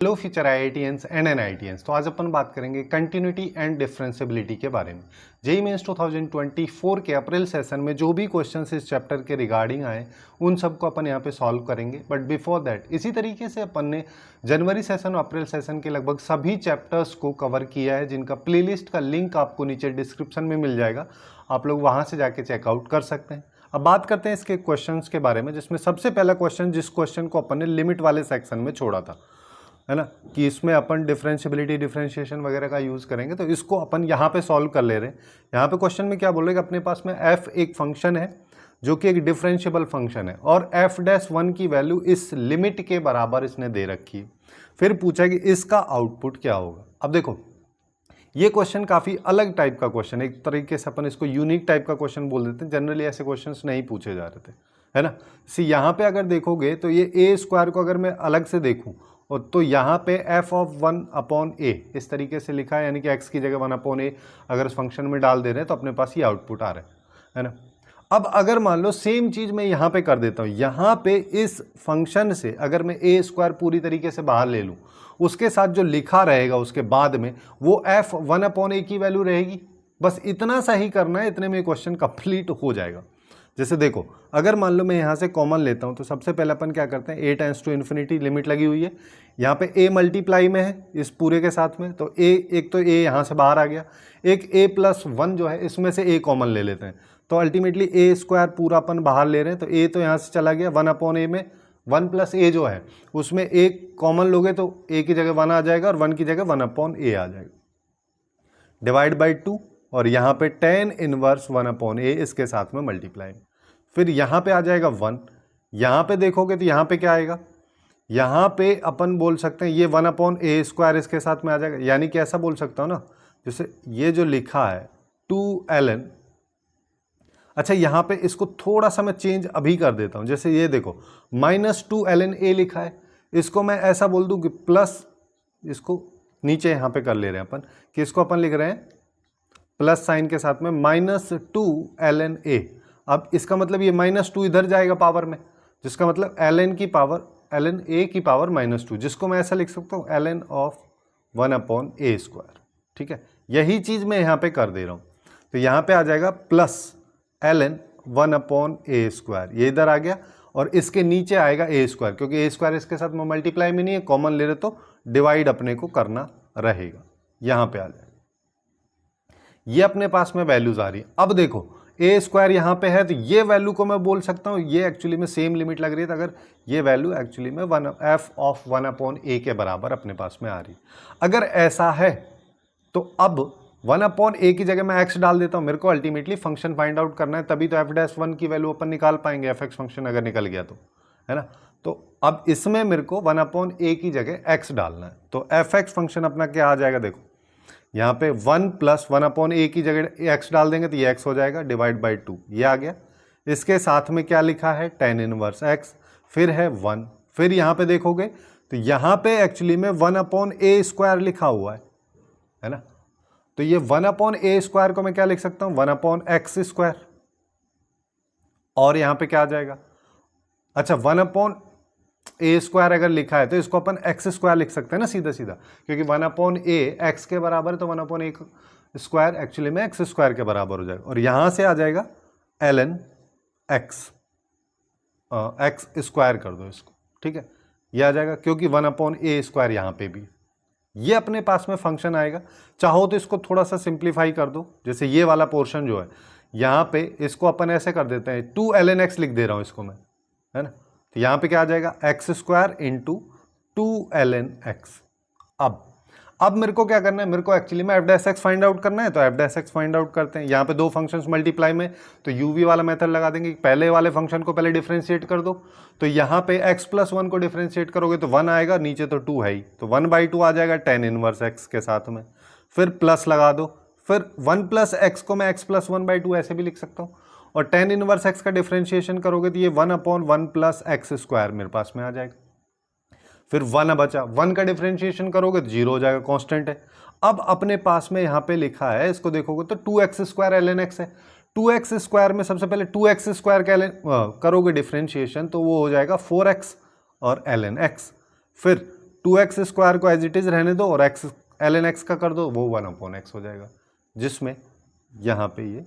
Hello future IITians and NITians. तो आज अपन बात करेंगे कंटिन्यूटी एंड डिफरेंशियबिलिटी के बारे में। जेईई मेंस 2024 के अप्रैल सेशन में जो भी क्वेश्चंस इस चैप्टर के रिगार्डिंग आए उन सबको अपन यहाँ पे सॉल्व करेंगे। बट बिफोर दैट इसी तरीके से अपन ने जनवरी सेशन और अप्रैल सेशन के लगभग सभी चैप्टर्स को कवर किया है, जिनका प्लेलिस्ट का लिंक आपको नीचे डिस्क्रिप्शन में मिल जाएगा। आप लोग वहाँ से जाके चेकआउट कर सकते हैं। अब बात करते हैं इसके क्वेश्चंस के बारे में, जिसमें सबसे पहला क्वेश्चन, जिस क्वेश्चन को अपन ने लिमिट वाले सेक्शन में छोड़ा था, है ना, कि इसमें अपन डिफरेंशिएबिलिटी डिफरेंशिएशन वगैरह का यूज़ करेंगे, तो इसको अपन यहाँ पे सॉल्व कर ले रहे हैं। यहाँ पे क्वेश्चन में क्या बोल रहे हैं कि अपने पास में f एक फंक्शन है जो कि एक डिफरेंशिएबल फंक्शन है और f'1 की वैल्यू इस लिमिट के बराबर इसने दे रखी है। फिर पूछा कि इसका आउटपुट क्या होगा। अब देखो, ये क्वेश्चन काफ़ी अलग टाइप का क्वेश्चन है, एक तरीके से अपन इसको यूनिक टाइप का क्वेश्चन बोल देते हैं। जनरली ऐसे क्वेश्चंस नहीं पूछे जा रहे थे, है ना। यहाँ पे अगर देखोगे तो ये a स्क्वायर को अगर मैं अलग से देखूँ और तो यहाँ पे f(1/a) इस तरीके से लिखा है, यानी कि x की जगह 1/a अगर इस फंक्शन में डाल दे रहे हैं तो अपने पास ये आउटपुट आ रहा है ना। अब अगर मान लो सेम चीज़ मैं यहाँ पे कर देता हूँ, यहाँ पे इस फंक्शन से अगर मैं a स्क्वायर पूरी तरीके से बाहर ले लूँ, उसके साथ जो लिखा रहेगा उसके बाद में वो f(1/a) की वैल्यू रहेगी। बस इतना सा ही करना है, इतने में क्वेश्चन कंप्लीट हो जाएगा। जैसे देखो, अगर मान लो मैं यहाँ से कॉमन लेता हूँ तो सबसे पहले अपन क्या करते हैं, a tends to infinity limit लगी हुई है, यहाँ पे a मल्टीप्लाई में है इस पूरे के साथ में, तो a एक तो a यहाँ से बाहर आ गया, एक a+1 जो है इसमें से a कॉमन ले लेते हैं, तो अल्टीमेटली a स्क्वायर पूरा अपन बाहर ले रहे हैं, तो a तो यहाँ से चला गया, 1/a में 1+a जो है उसमें a कॉमन लोगे तो a की जगह 1 आ जाएगा और 1 की जगह 1/a आ जाएगा, डिवाइड बाई 2 और यहाँ पे tan इनवर्स 1/a इसके साथ में मल्टीप्लाई। फिर यहाँ पे आ जाएगा 1, यहाँ पे देखोगे तो यहाँ पे क्या आएगा, यहाँ पे अपन बोल सकते हैं ये 1/a स्क्वायर इसके साथ में आ जाएगा, यानी कि ऐसा बोल सकता हूँ ना, जैसे ये जो लिखा है 2ln। अच्छा, यहाँ पे इसको थोड़ा सा मैं चेंज अभी कर देता हूँ, जैसे ये देखो -2ln a लिखा है, इसको मैं ऐसा बोल दूँ कि प्लस, इसको नीचे यहाँ पे कर ले रहे हैं अपन कि इसको अपन लिख रहे हैं प्लस साइन के साथ में -2ln a। अब इसका मतलब ये -2 इधर जाएगा पावर में, जिसका मतलब ln a की पावर -2, जिसको मैं ऐसा लिख सकता हूँ ln ऑफ 1/a स्क्वायर। ठीक है, यही चीज़ मैं यहाँ पे कर दे रहा हूँ, तो यहाँ पे आ जाएगा प्लस ln 1/a स्क्वायर, ये इधर आ गया और इसके नीचे आएगा a स्क्वायर, क्योंकि a स्क्वायर इसके साथ में मल्टीप्लाई में नहीं है, कॉमन ले रहे तो डिवाइड अपने को करना रहेगा, यहाँ पे आ जाएगा। ये अपने पास में वैल्यूज आ रही है। अब देखो a स्क्वायर यहाँ पे है, तो ये वैल्यू को मैं बोल सकता हूँ, ये एक्चुअली में सेम लिमिट लग रही है, तो अगर ये वैल्यू एक्चुअली में f(1/a) के बराबर अपने पास में आ रही है। अगर ऐसा है तो अब 1/a की जगह मैं x डाल देता हूँ, मेरे को अल्टीमेटली फंक्शन फाइंड आउट करना है, तभी तो f'1 की वैल्यू अपन निकाल पाएंगे, fx फंक्शन अगर निकल गया तो, है ना। तो अब इसमें मेरे को 1/a की जगह x डालना है, तो fx फंक्शन अपना क्या आ जाएगा, देखो यहाँ पे 1 + 1/a की जगह x डाल देंगे तो ये x हो जाएगा, डिवाइड बाई 2 ये आ गया। इसके साथ में क्या लिखा है, tan इनवर्स x, फिर है 1, फिर यहाँ पे देखोगे तो यहाँ पे एक्चुअली में 1/a स्क्वायर लिखा हुआ है ना, तो ये 1/a स्क्वायर को मैं क्या लिख सकता हूँ, 1/x स्क्वायर, और यहाँ पे क्या आ जाएगा, अच्छा 1/a स्क्वायर अगर लिखा है तो इसको अपन x स्क्वायर लिख सकते हैं ना सीधा सीधा, क्योंकि 1/a x के बराबर है, तो 1/a स्क्वायर एक्चुअली में x स्क्वायर के बराबर हो जाएगा, और यहाँ से आ जाएगा ln x, x स्क्वायर कर दो इसको, ठीक है, ये आ जाएगा, क्योंकि 1/a स्क्वायर यहाँ पे भी, ये अपने पास में फंक्शन आएगा। चाहो तो इसको थोड़ा सा सिंप्लीफाई कर दो, जैसे ये वाला पोर्शन जो है यहाँ पे इसको अपन ऐसे कर देते हैं, 2ln x लिख दे रहा हूँ इसको मैं, है ना, तो यहाँ पे क्या आ जाएगा, x square into 2ln x। अब मेरे को क्या करना है, मेरे को एक्चुअली में f' फाइंड आउट करना है, तो f' फाइंड आउट करते हैं। यहाँ पे दो फंक्शंस मल्टीप्लाई में, तो uv वाला मेथड लगा देंगे, पहले वाले फंक्शन को पहले डिफरेंशिएट कर दो, तो यहाँ पे x+1 को डिफरेंशिएट करोगे तो 1 आएगा, नीचे तो 2 है ही, तो 1/2 आ जाएगा tan इनवर्स x के साथ में, फिर प्लस लगा दो, फिर 1 + x को मैं x+1/2 ऐसे भी लिख सकता हूँ, और tan इनवर्स x का डिफरेंशिएशन करोगे तो ये 1/1 + x स्क्वायर मेरे पास में आ जाएगा, फिर 1 बचा, 1 का डिफरेंशिएशन करोगे तो 0 हो जाएगा, कांस्टेंट है। अब अपने पास में यहाँ पे लिखा है, इसको देखोगे तो 2x स्क्वायर ln x है, 2x स्क्वायर में सबसे पहले 2x स्क्वायर का करोगे डिफरेंशिएशन तो वो हो जाएगा 4x और ln x, फिर 2x स्क्वायर को एज इट इज रहने दो और x ln x का कर दो, वो 1/x हो जाएगा, जिसमें यहाँ पे ये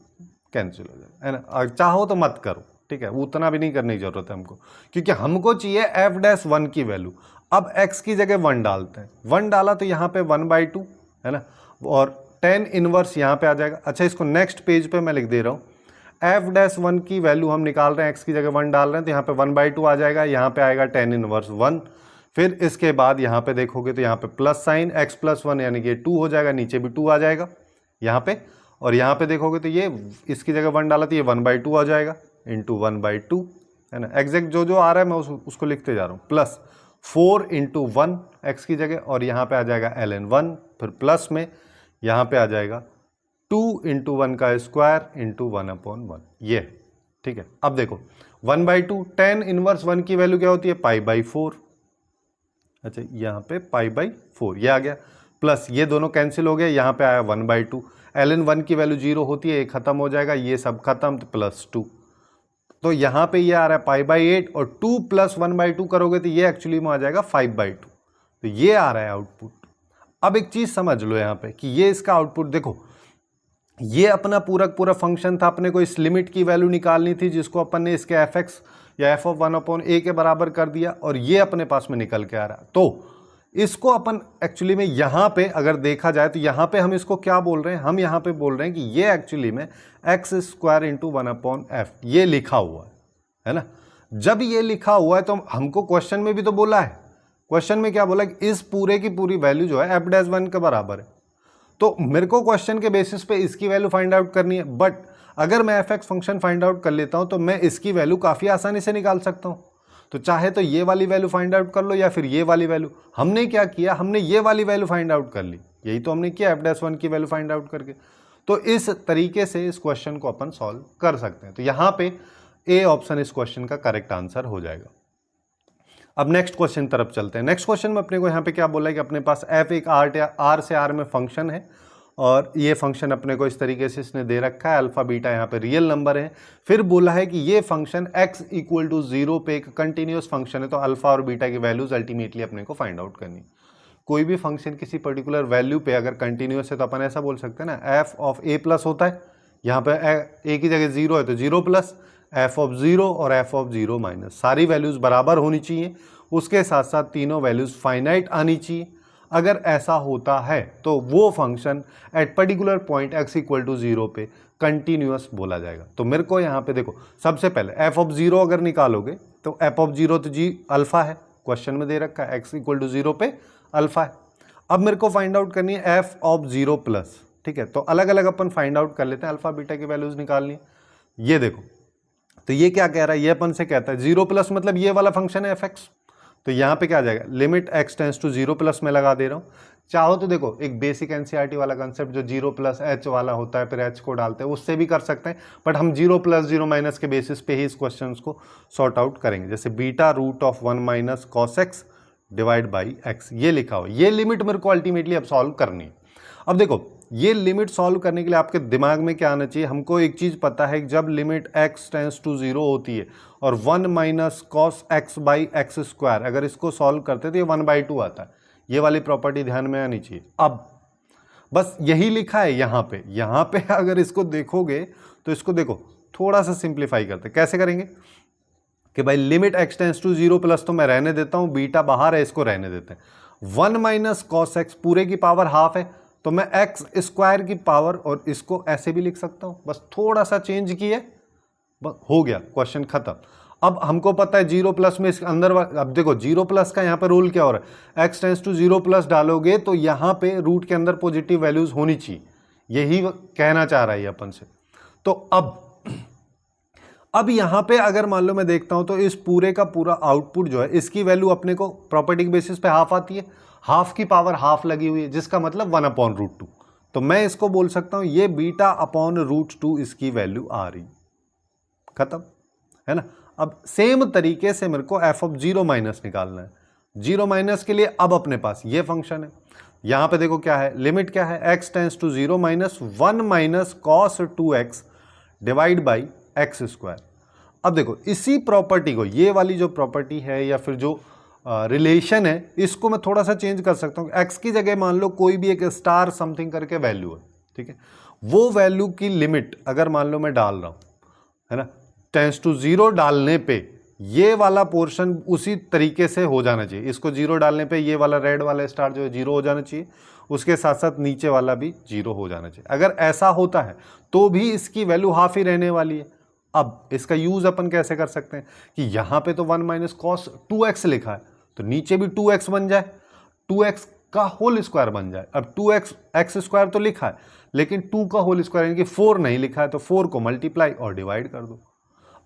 कैंसिल हो जाएगा, है ना। चाहो तो मत करो, ठीक है, उतना भी नहीं करने की जरूरत है हमको, क्योंकि हमको चाहिए f'1 की वैल्यू। अब x की जगह 1 डालते हैं, 1 डाला तो यहाँ पे 1/2 है ना, और tan इनवर्स यहाँ पे आ जाएगा। अच्छा, इसको नेक्स्ट पेज पे मैं लिख दे रहा हूँ, f'1 की वैल्यू हम निकाल रहे हैं, x की जगह 1 डाल रहे हैं, तो यहाँ पे 1/2 आ जाएगा, यहाँ पे आएगा tan इनवर्स 1। फिर इसके बाद यहाँ पे देखोगे तो यहाँ पे प्लस साइन, x + 1 यानी कि 2 हो जाएगा, नीचे भी 2 आ जाएगा यहाँ पे, और यहाँ पे देखोगे तो ये इसकी जगह 1 डाला तो ये 1/2 आ जाएगा इंटू 1/2, है ना। एग्जैक्ट जो जो आ रहा है मैं उसको लिखते जा रहा हूँ, प्लस 4 × 1 x की जगह, और यहाँ पे आ जाएगा ln 1, फिर प्लस में यहाँ पे आ जाएगा 2 × 1 का स्क्वायर इंटू 1/1, ये, ठीक है। अब देखो 1/2, tan इनवर्स 1 की वैल्यू क्या होती है, π/4। अच्छा, यहाँ पे π/4 ये आ गया, प्लस ये दोनों कैंसिल हो गए, यहाँ पे आया 1/2, ln 1 की वैल्यू 0 होती है, ये खत्म हो जाएगा, ये सब खत्म, तो +2, तो यहाँ पे ये आ रहा है π/8, और 2 + 1/2 करोगे तो ये एक्चुअली में आ जाएगा 5/2, तो ये आ रहा है आउटपुट। अब एक चीज समझ लो यहाँ पे कि ये इसका आउटपुट देखो, ये अपना पूरा फंक्शन था, अपने को इस लिमिट की वैल्यू निकालनी थी, जिसको अपन ने इसके f(x) या f(1/a) के बराबर कर दिया, और ये अपने पास में निकल के आ रहा। तो इसको अपन एक्चुअली में यहाँ पे अगर देखा जाए तो यहाँ पे हम इसको क्या बोल रहे हैं, हम यहाँ पे बोल रहे हैं कि ये एक्चुअली में x² × 1/f ये लिखा हुआ है ना। जब ये लिखा हुआ है तो हमको क्वेश्चन में भी तो बोला है, क्वेश्चन में क्या बोला कि इस पूरे की पूरी वैल्यू जो है f'1 के बराबर है, तो मेरे को क्वेश्चन के बेसिस पे इसकी वैल्यू फाइंड आउट करनी है। बट अगर मैं f(x) फंक्शन फाइंड आउट कर लेता हूं तो मैं इसकी वैल्यू काफ़ी आसानी से निकाल सकता हूं। तो चाहे तो ये वाली वैल्यू फाइंड आउट कर लो या फिर ये वाली वैल्यू। हमने क्या किया, हमने ये वाली वैल्यू फाइंड आउट कर ली, यही तो हमने किया f'1 की वैल्यू फाइंड आउट करके। तो इस तरीके से इस क्वेश्चन को अपन सॉल्व कर सकते हैं। तो यहाँ पे ए ऑप्शन इस क्वेश्चन का करेक्ट आंसर हो जाएगा। अब नेक्स्ट क्वेश्चन तरफ चलते हैं। नेक्स्ट क्वेश्चन में अपने को यहाँ पे क्या बोला है कि अपने पास f एक R से R में फंक्शन है, और ये फंक्शन अपने को इस तरीके से इसने दे रखा है, अल्फा बीटा यहाँ पे रियल नंबर है। फिर बोला है कि ये फंक्शन x = 0 पे एक कंटिन्यूस फंक्शन है, तो अल्फा और बीटा की वैल्यूज अल्टीमेटली अपने को फाइंड आउट करनी। कोई भी फंक्शन किसी पर्टिकुलर वैल्यू पे अगर कंटिन्यूस है तो अपन ऐसा बोल सकते हैं ना, f(a+) होता है, यहाँ पे a की जगह 0 है तो 0+, f(0) और f(0-), सारी वैल्यूज बराबर होनी चाहिए, उसके साथ साथ तीनों वैल्यूज फाइनाइट आनी चाहिए। अगर ऐसा होता है तो वो function at particular point x = 0 पे कंटिन्यूअस बोला जाएगा। तो मेरे को यहाँ पे देखो, सबसे पहले f(0) अगर निकालोगे तो f(0) तो जी अल्फा है, क्वेश्चन में दे रखा है, x = 0 पे अल्फा है। अब मेरे को फाइंड आउट करनी है f(0+), ठीक है। तो अलग अलग अपन फाइंड आउट कर लेते हैं, अल्फा बीटा की वैल्यूज निकालनी। ये देखो, तो ये क्या कह रहा है, ये अपन से कहता है 0+ मतलब ये वाला फंक्शन है f(x), तो यहाँ पे क्या आ जाएगा, लिमिट x टेंड्स टू 0+ में लगा दे रहा हूँ। चाहो तो देखो एक बेसिक एनसीईआरटी वाला कंसेप्ट जो 0+h वाला होता है, फिर h को डालते हैं, उससे भी कर सकते हैं, बट हम 0+0- के बेसिस पे ही इस क्वेश्चन को सॉर्ट आउट करेंगे। जैसे β√1 - cos x / x ये लिखा हो, ये लिमिट मेरे को अल्टीमेटली अब सॉल्व करनी है। अब देखो, ये लिमिट सॉल्व करने के लिए आपके दिमाग में क्या आना चाहिए, हमको एक चीज़ पता है कि जब लिमिट x टेंड्स टू 0 होती है और 1 - cos x / x², अगर इसको सॉल्व करते तो ये 1/2 आता है। ये वाली प्रॉपर्टी ध्यान में आनी चाहिए। अब बस यही लिखा है यहाँ पे अगर इसको देखोगे तो इसको देखो, थोड़ा सा सिंप्लीफाई करते हैं। कैसे करेंगे कि भाई लिमिट x टेंड्स टू 0+ तो मैं रहने देता हूँ, बीटा बाहर है, इसको रहने देते हैं। 1 - cos x पूरे की पावर हाफ है, तो मैं x² की पावर और इसको ऐसे भी लिख सकता हूं, बस थोड़ा सा चेंज किए, बस हो गया, क्वेश्चन खत्म। अब हमको पता है 0+ में इसके अंदर, अब देखो 0+ का यहाँ पे रूल क्या हो रहा है, x टेंड्स टू 0+ डालोगे तो यहाँ पे रूट के अंदर पॉजिटिव वैल्यूज होनी चाहिए, यही कहना चाह रहा है अपन से। तो अब यहाँ पे अगर मान लो मैं देखता हूं तो इस पूरे का पूरा आउटपुट जो है, इसकी वैल्यू अपने को प्रॉपर्टी के बेसिस पे हाफ आती है, हाफ की पावर हाफ लगी हुई है, जिसका मतलब 1/√2। तो मैं इसको बोल सकता हूं ये β/√2 इसकी वैल्यू आ रही, खत्म, है ना। अब सेम तरीके से मेरे को f(0- निकालना है। 0- के लिए अब अपने पास ये फंक्शन है, यहां पे देखो क्या है, लिमिट क्या है, x tends to 0 - 1 - cos 2x / x²। अब देखो इसी प्रॉपर्टी को, ये वाली जो प्रॉपर्टी है या फिर जो रिलेशन है इसको मैं थोड़ा सा चेंज कर सकता हूँ। एक्स की जगह मान लो कोई भी एक स्टार समथिंग करके वैल्यू है, ठीक है, वो वैल्यू की लिमिट अगर मान लो मैं डाल रहा हूँ, है ना, टेंस टू 0 डालने पे ये वाला पोर्शन उसी तरीके से हो जाना चाहिए। इसको 0 डालने पे ये वाला रेड वाला स्टार जो है 0 हो जाना चाहिए, उसके साथ साथ नीचे वाला भी 0 हो जाना चाहिए। अगर ऐसा होता है तो भी इसकी वैल्यू हाफ ही रहने वाली है। अब इसका यूज अपन कैसे कर सकते हैं कि यहां पे तो 1 माइनस कॉस 2x लिखा है, तो नीचे भी 2x बन जाए, 2x का होल स्क्वायर बन जाए। अब 2x एक्स स्क्वायर तो लिखा है, लेकिन 2 का होल स्क्वायर यानी कि 4 नहीं लिखा है, तो 4 को मल्टीप्लाई और डिवाइड कर दो।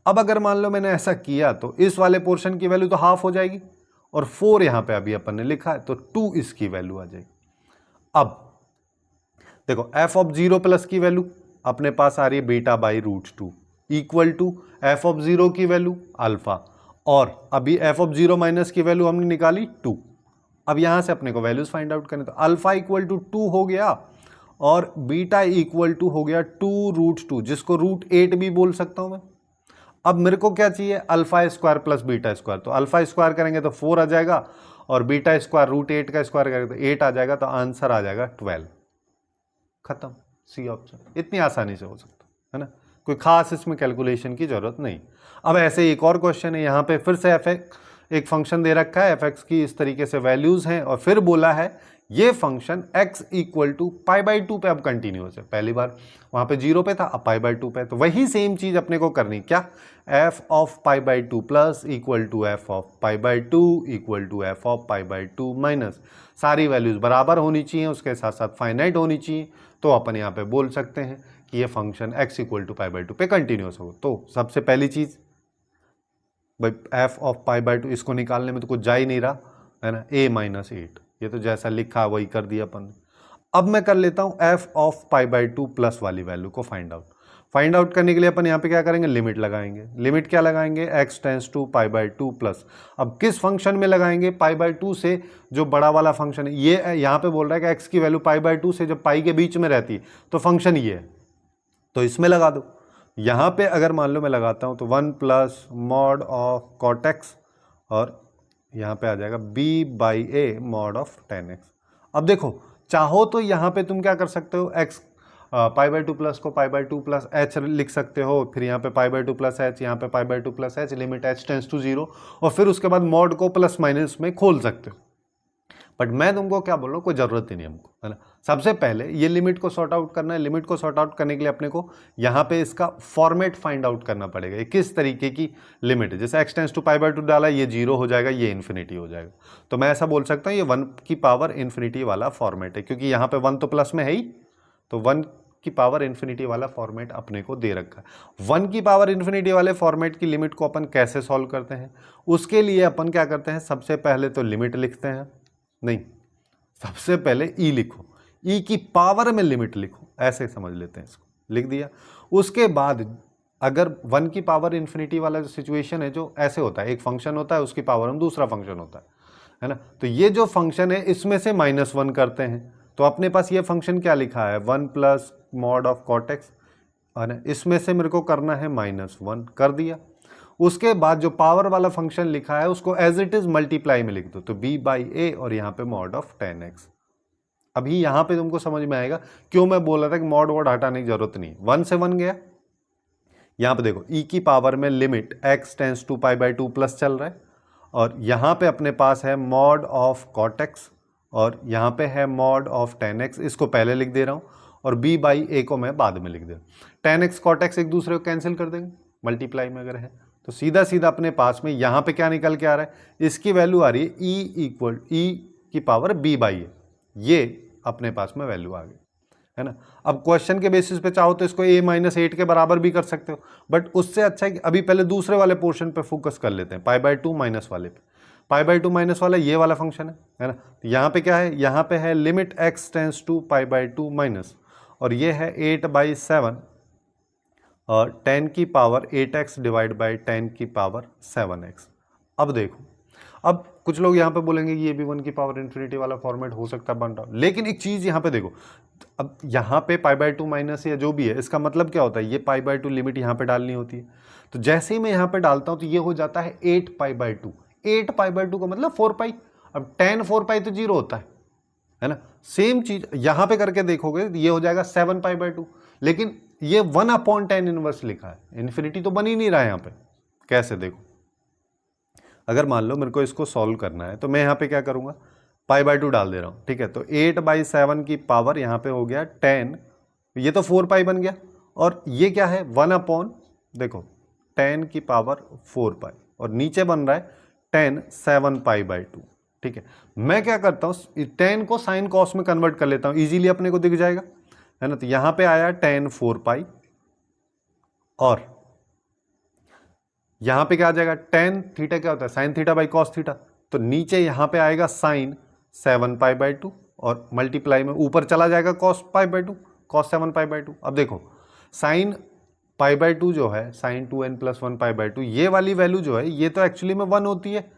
अब अगर मान लो मैंने ऐसा किया तो इस वाले पोर्शन की वैल्यू तो हाफ हो जाएगी, और 4 यहां पे अभी अपन ने लिखा है, तो 2 इसकी वैल्यू आ जाएगी। अब देखो एफ ऑफ 0 प्लस की वैल्यू अपने पास आ रही है beta by root 2 equal to F of 0 की वैल्यू अल्फा, और अभी एफ ऑफ 0 माइनस की वैल्यू हमने निकाली 2। अब यहां से अपने को वैल्यूज फाइंड आउट करने, तो अल्फा इक्वल टू 2 हो गया और बीटा इक्वल टू हो गया 2 रूट 2, जिसको रूट 8 भी बोल सकता हूं मैं। अब मेरे को क्या चाहिए, alpha square plus beta square, तो अल्फा स्क्वायर करेंगे तो 4 आ जाएगा, और बीटा स्क्वायर रूट 8 का स्क्वायर करेंगे तो 8 आ जाएगा, तो आंसर आ जाएगा 12। खत्म, सी ऑप्शन। इतनी आसानी से हो सकता है ना, कोई खास इसमें कैलकुलेशन की जरूरत नहीं। अब ऐसे एक और क्वेश्चन है, यहाँ पे फिर से एक फंक्शन दे रखा है, एफ की इस तरीके से वैल्यूज हैं, और फिर बोला है ये फंक्शन x इक्वल टू π/2 पे अब कंटिन्यूस है। पहली बार वहां पे 0 पे था, अब π/2 पे, तो वही सेम चीज अपने को करनी, क्या, f of π/2 plus equal to F of π/2 equal to F of π/2 minus, सारी वैल्यूज बराबर होनी चाहिए, उसके साथ साथ फाइनाइट होनी चाहिए, तो अपन यहाँ पे बोल सकते हैं कि ये फंक्शन x इक्वल टू π/2 पे कंटिन्यूस हो। तो सबसे पहली चीज भाई एफ ऑफ π/2, इसको निकालने में तो कुछ जा ही नहीं रहा है ना, a माइनस 8, ये तो जैसा लिखा वही कर दिया अपन ने। अब मैं कर लेता हूं एफ ऑफ π/2 प्लस वाली वैल्यू को फाइंड आउट करने के लिए अपन यहाँ पे क्या करेंगे, लिमिट लगाएंगे। लिमिट क्या लगाएंगे, x टेंस टू π/2 प्लस, अब किस फंक्शन में लगाएंगे, π/2 से जो बड़ा वाला फंक्शन है, ये यहाँ पे बोल रहा है कि x की वैल्यू π/2 से जब पाई के बीच में रहती है तो फंक्शन ये है, तो इसमें लगा दो। यहाँ पे अगर मान लो मैं लगाता हूँ तो 1 plus mod of cot x, और यहाँ पे आ जाएगा b/a मॉड ऑफ 10x। अब देखो चाहो तो यहाँ पे तुम क्या कर सकते हो, x π/2 प्लस को π/2 प्लस h लिख सकते हो, फिर यहाँ पे π/2 प्लस h, यहाँ पे π/2 plus h, limit h tends to 0, और फिर उसके बाद मॉड को प्लस माइनस में खोल सकते हो। बट मैं तुमको क्या बोल रहा हूँ, कोई जरूरत ही नहीं हमको, है ना। सबसे पहले ये लिमिट को सॉर्ट आउट करना है। लिमिट को सॉर्ट आउट करने के लिए अपने को यहाँ पे इसका फॉर्मेट फाइंड आउट करना पड़ेगा, ये किस तरीके की लिमिट है। जैसे x टेंस टू π/2 डाला, ये 0 हो जाएगा, ये इन्फिनिटी हो जाएगा, तो मैं ऐसा बोल सकता हूँ ये 1 की पावर इन्फिनिटी वाला फॉर्मेट है, क्योंकि यहाँ पे 1 तो प्लस में है ही, तो 1 की पावर इन्फिनिटी वाला फॉर्मेट अपने को दे रखा है। 1 की पावर इन्फिनिटी वाले फॉर्मेट की लिमिट को अपन कैसे सॉल्व करते हैं, उसके लिए अपन क्या करते हैं, सबसे पहले तो लिमिट लिखते हैं, नहीं सबसे पहले ई लिखो, ई की पावर में लिमिट लिखो, ऐसे समझ लेते हैं इसको, लिख दिया। उसके बाद अगर 1 की पावर इन्फिनिटी वाला जो सिचुएशन है, जो ऐसे होता है, एक फंक्शन होता है उसकी पावर में दूसरा फंक्शन होता है ना, तो ये जो फंक्शन है इसमें से -1 करते हैं, तो अपने पास ये फंक्शन क्या लिखा है, 1 plus mod of cot x, है ना, इसमें से मेरे को करना है -1, कर दिया। उसके बाद जो पावर वाला फंक्शन लिखा है उसको एज इट इज मल्टीप्लाई में लिख दो, तो b/a और यहाँ पे मॉड ऑफ 10x। अभी यहाँ पे तुमको समझ में आएगा क्यों मैं बोल रहा था कि मॉड वर्ड हटाने की जरूरत नहीं, 1 से 1 गया। यहाँ पे देखो e की पावर में limit x tends to π/2 plus चल रहा है, और यहाँ पे अपने पास है मॉड ऑफ कॉट एक्स, और यहाँ पे है मॉड ऑफ 10x, इसको पहले लिख दे रहा हूँ, और b/a को मैं बाद में लिख दे रहा हूँ। 10x कॉट एक्स एक दूसरे को कैंसिल कर देंगे, मल्टीप्लाई में अगर है तो सीधा सीधा अपने पास में यहाँ पे क्या निकल के आ रहा है, इसकी वैल्यू आ रही है e की पावर b/a, ये अपने पास में वैल्यू आ गई, है ना। अब क्वेश्चन के बेसिस पे चाहो तो इसको a-8 के बराबर भी कर सकते हो, बट उससे अच्छा है कि अभी पहले दूसरे वाले पोर्शन पे फोकस कर लेते हैं, π/2 माइनस वाले पे। π/2 माइनस वाला ये वाला फंक्शन है ना, तो यहाँ पे क्या है, यहाँ पे है limit x tends to π/2 minus, और ये है 8/7 और 10 की पावर 8x डिवाइड बाई 10 की पावर 7x। अब देखो, अब कुछ लोग यहाँ पे बोलेंगे कि ये भी 1 की पावर इन्फिनिटी वाला फॉर्मेट हो सकता है बन रहा, लेकिन एक चीज़ यहाँ पे देखो, अब यहाँ पे π/2 माइनस या जो भी है, इसका मतलब क्या होता है, ये π/2 लिमिट यहाँ पे डालनी होती है, तो जैसे ही मैं यहाँ पे डालता हूँ तो ये हो जाता है 8π/2। 8 पाई बाई 2 का मतलब 4 पाई। अब tan 4 पाई तो 0 होता है ना। सेम चीज यहां पे करके देखोगे ये हो जाएगा 7 पाई बाई 2, लेकिन ये 1/tan इनवर्स लिखा है, इन्फिनिटी तो बन ही नहीं रहा है यहां पे। कैसे देखो, अगर मान लो मेरे को इसको सॉल्व करना है तो मैं यहाँ पे क्या करूँगा, पाई बाई 2 डाल दे रहा हूँ, ठीक है। तो 8/7 की पावर यहाँ पे हो गया 10, ये तो 4 पाई बन गया, और ये क्या है 1/, देखो 10 की पावर 4 पाई, और नीचे बन रहा है 10 7 पाई बाई 2, ठीक है। मैं क्या करता हूँ 10 को साइन कॉस में कन्वर्ट कर लेता हूँ, इजीली अपने को दिख जाएगा, है ना। तो यहाँ पे आया 10 4 पाई, और यहां पे क्या आ जाएगा tan थीटा क्या होता है sine theta by cos theta, तो नीचे यहां पे आएगा साइन 7 पाई बाई 2, और मल्टीप्लाई में ऊपर चला जाएगा cos pi by 2, cos 7 pi by 2। अब देखो साइन पाई बाई 2 जो है sign 2n plus 1 pi by 2, ये वाली वैल्यू जो है ये तो एक्चुअली में 1 होती है,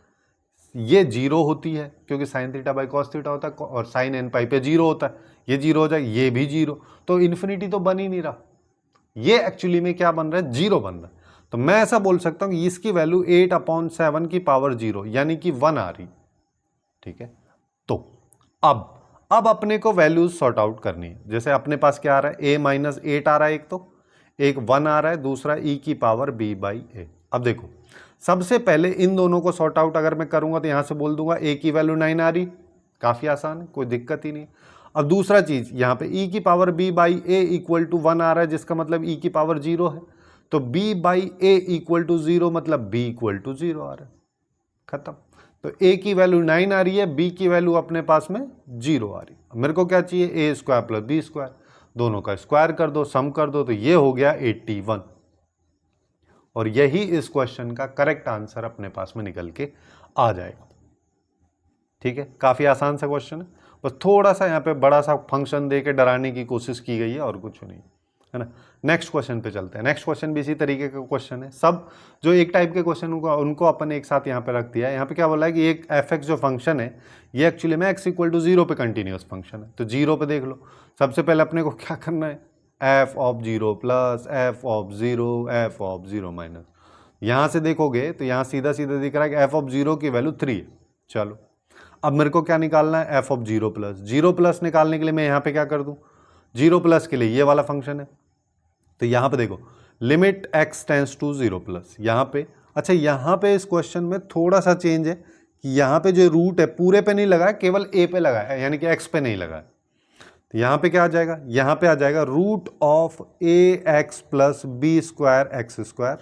ये 0 होती है क्योंकि sine theta by cos theta होता है, और साइन n पाई पे 0 होता है, ये 0 हो जाए, ये भी 0, तो इन्फिनिटी तो बन ही नहीं रहा, ये एक्चुअली में क्या बन रहा है 0 बन रहा है। तो मैं ऐसा बोल सकता हूं कि इसकी वैल्यू 8/7 की पावर 0 यानी कि 1 आ रही, ठीक है। तो अब अपने को वैल्यूज सॉर्ट आउट करनी है। जैसे अपने पास क्या आ रहा है a-8 आ रहा है, एक 1 आ रहा है, दूसरा e की पावर b/a। अब देखो सबसे पहले इन दोनों को सॉर्ट आउट अगर मैं करूंगा तो यहां से बोल दूंगा a की वैल्यू 9 आ रही, काफी आसान है, कोई दिक्कत ही नहीं। अब दूसरा चीज यहां पे e की पावर b/a इक्वल टू 1 आ रहा है, जिसका मतलब e की पावर 0 है, तो b/a इक्वल टू 0 मतलब b इक्वल टू 0 आ रहा है, खत्म। तो a की वैल्यू 9 आ रही है, b की वैल्यू अपने पास में 0 आ रही है। मेरे को क्या चाहिए a² प्लस b², दोनों का स्क्वायर कर दो, सम कर दो, तो ये हो गया 81, और यही इस क्वेश्चन का करेक्ट आंसर अपने पास में निकल के आ जाएगा, ठीक है। काफी आसान सा क्वेश्चन है, बस थोड़ा सा यहाँ पे बड़ा सा फंक्शन दे के डराने की कोशिश की गई है और कुछ नहीं, है ना। नेक्स्ट क्वेश्चन पे चलते हैं। नेक्स्ट क्वेश्चन भी इसी तरीके का क्वेश्चन है, सब जो एक टाइप के क्वेश्चन उनको अपन एक साथ यहाँ पे रख दिया है। यहाँ पे क्या बोला है कि एक f(x) जो फंक्शन है ये एक्चुअली में x इक्वल टू 0 पे कंटिन्यूस फंक्शन है। तो 0 पे देख लो, सबसे पहले अपने को क्या करना है, f(0) plus f(0), f(0) minus, यहाँ से देखोगे तो यहाँ सीधा सीधा दिख रहा है कि f(0) की वैल्यू 3 है। चलो अब मेरे को क्या निकालना है, f(0 प्लस), 0 प्लस निकालने के लिए मैं यहाँ पे क्या कर दूँ, 0 प्लस के लिए ये वाला फंक्शन है, तो यहाँ पे देखो limit x tends to 0 plus, यहाँ पे अच्छा यहाँ पे इस क्वेश्चन में थोड़ा सा चेंज है कि यहाँ पे जो रूट है पूरे पे नहीं लगा है, केवल a पे लगा है, यानी कि x पे नहीं लगा है। तो यहाँ पे क्या आ जाएगा, यहाँ पे आ जाएगा root of ax plus b²x²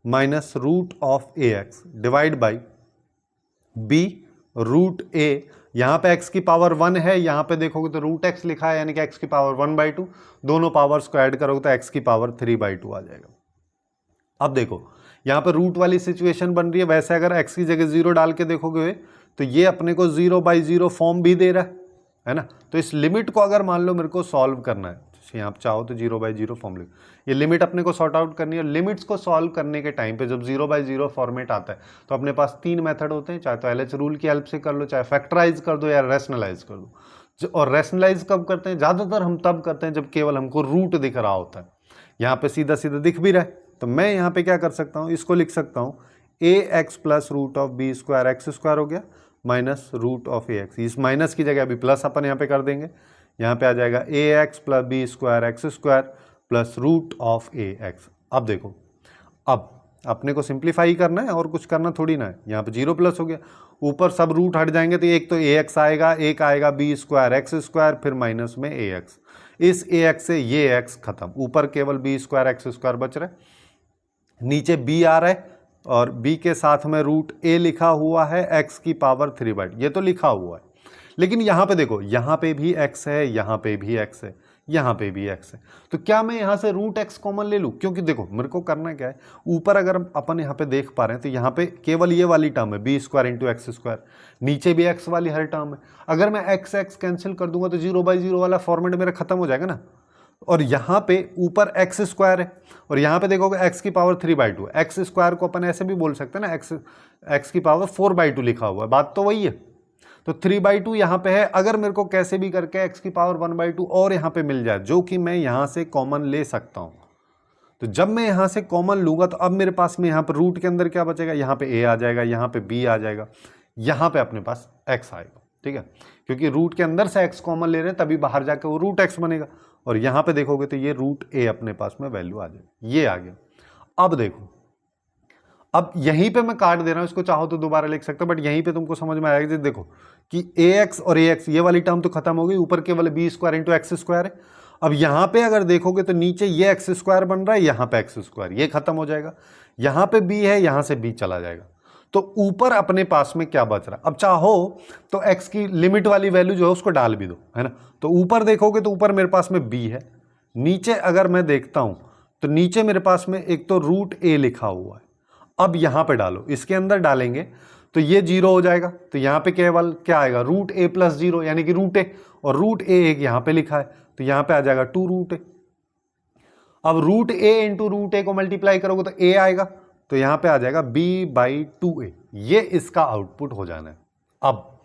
minus root of ax divide by b root a, यहाँ पे x की पावर 1 है, यहाँ पे देखोगे तो रूट x लिखा है, यानी कि x की पावर 1/2, दोनों पावर्स को ऐड करोगे तो x की पावर 3/2 आ जाएगा। अब देखो यहाँ पे रूट वाली सिचुएशन बन रही है, वैसे अगर x की जगह 0 डाल के देखोगे तो ये अपने को 0/0 फॉर्म भी दे रहा है ना। तो इस लिमिट को अगर मान लो मेरे को सॉल्व करना है, यहाँ आप चाहो तो 0/0 फॉर्म लिखो, ये लिमिट अपने को सॉर्ट आउट करनी है। लिमिट्स को सॉल्व करने के टाइम पे जब 0/0 फॉर्मेट आता है तो अपने पास 3 मेथड होते हैं, चाहे तो LH रूल की हेल्प से कर लो, चाहे फैक्टराइज कर दो, या रैशनलाइज कर दो। और रैशनलाइज कब करते हैं, ज़्यादातर हम तब करते हैं जब केवल हमको रूट दिख रहा होता है। यहाँ पे सीधा सीधा दिख भी रहा है, तो मैं यहाँ पे क्या कर सकता हूँ, इसको लिख सकता हूँ ax plus root of b²x² हो गया माइनस रूट ऑफ ax, इस माइनस की जगह अभी प्लस अपन यहाँ पे कर देंगे, यहाँ पे आ जाएगा ax plus b²x² plus root of ax। अब देखो अब अपने को सिंप्लीफाई करना है और कुछ करना थोड़ी ना है, यहाँ पे 0 प्लस हो गया, ऊपर सब रूट हट जाएंगे तो एक तो ax आएगा, एक आएगा b²x², फिर माइनस में ax, इस ax से ये x खत्म, ऊपर केवल b²x² बच रहा है, नीचे b आ रहा है और b के साथ में रूट a लिखा हुआ है, x की पावर 3/2, ये तो लिखा हुआ है। लेकिन यहाँ पे देखो, यहाँ पे भी x है, यहाँ पे भी x है, यहाँ पे भी x है, तो क्या मैं यहाँ से रूट x कॉमन ले लूँ, क्योंकि देखो मेरे को करना क्या है, ऊपर अगर अपन यहाँ पे देख पा रहे हैं तो यहाँ पे केवल ये वाली टर्म है b² इंटू x², नीचे भी x वाली हर टर्म है। अगर मैं x x कैंसिल कर दूंगा तो 0/0 वाला फॉर्मेट मेरा खत्म हो जाएगा ना, और यहाँ पे ऊपर x² है और यहाँ पे देखोगे x की पावर 3/2, x² को अपन ऐसे भी बोल सकते हैं ना, x की पावर 4/2 लिखा हुआ है, बात तो वही है। तो 3/2 यहाँ पे है, अगर मेरे को कैसे भी करके x की पावर 1/2 और यहाँ पे मिल जाए, जो कि मैं यहाँ से कॉमन ले सकता हूँ, तो जब मैं यहाँ से कॉमन लूँगा तो अब मेरे पास में यहाँ पर रूट के अंदर क्या बचेगा, यहाँ पे a आ जाएगा, यहाँ पे b आ जाएगा, यहाँ पे अपने पास x आएगा, ठीक है, क्योंकि रूट के अंदर से x कॉमन ले रहे हैं तभी बाहर जाके वो रूट x बनेगा। और यहाँ पे देखोगे तो ये रूट a अपने पास में वैल्यू आ जाएगी, ये आ गया। अब देखो, अब यहीं पे मैं काट दे रहा हूं, इसको चाहो तो दोबारा लिख सकते हो, बट यहीं पे तुमको समझ में आएगा। देखो कि ax और ax ये वाली टर्म तो खत्म हो गई, ऊपर केवल b square into x square है। अब यहां पे अगर देखोगे तो नीचे ये एक्स स्क्वायर बन रहा है, यहां पे एक्स स्क्वायर, ये खत्म हो जाएगा। यहां पे b है, यहां से b चला जाएगा, तो ऊपर अपने पास में क्या बच रहा है। अब चाहो तो x की लिमिट वाली वैल्यू जो है उसको डाल भी दो, है ना। तो ऊपर देखोगे तो ऊपर मेरे पास में b है, नीचे अगर मैं देखता हूं तो नीचे मेरे पास में एक तो रूट a लिखा हुआ है। अब यहां पे डालो, इसके अंदर डालेंगे तो ये 0 हो जाएगा, तो यहां पे केवल क्या आएगा, रूट a प्लस 0 यानी कि रूट a, और रूट a एक यहां पे लिखा है तो यहां पे आ जाएगा 2 रूट a। अब root a into root a को मल्टीप्लाई करोगे तो a आएगा, तो यहां पे आ जाएगा b बाई 2a, ये इसका आउटपुट हो जाना है। अब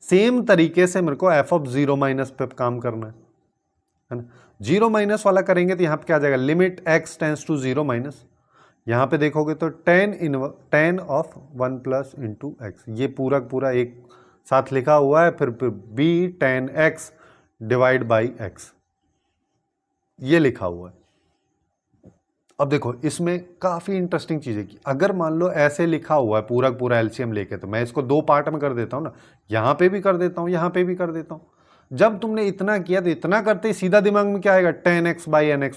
सेम तरीके से मेरे को f ऑफ 0 माइनस पे काम करना है ना। 0 माइनस वाला करेंगे तो यहां पे क्या आ जाएगा, limit x tends to 0 minus, यहां पे देखोगे तो tan of 1 plus into x, ये पूरा एक साथ लिखा हुआ है, फिर b tan x divide by x, ये लिखा हुआ है। अब देखो इसमें काफी इंटरेस्टिंग चीज है कि अगर मान लो ऐसे लिखा हुआ है पूरा एलसीएम लेके, तो मैं इसको 2 पार्ट में कर देता हूं ना, यहां पे भी कर देता हूं, यहां पे भी कर देता हूं। जब तुमने इतना किया तो इतना करते ही सीधा दिमाग में क्या आएगा, tan x by nx,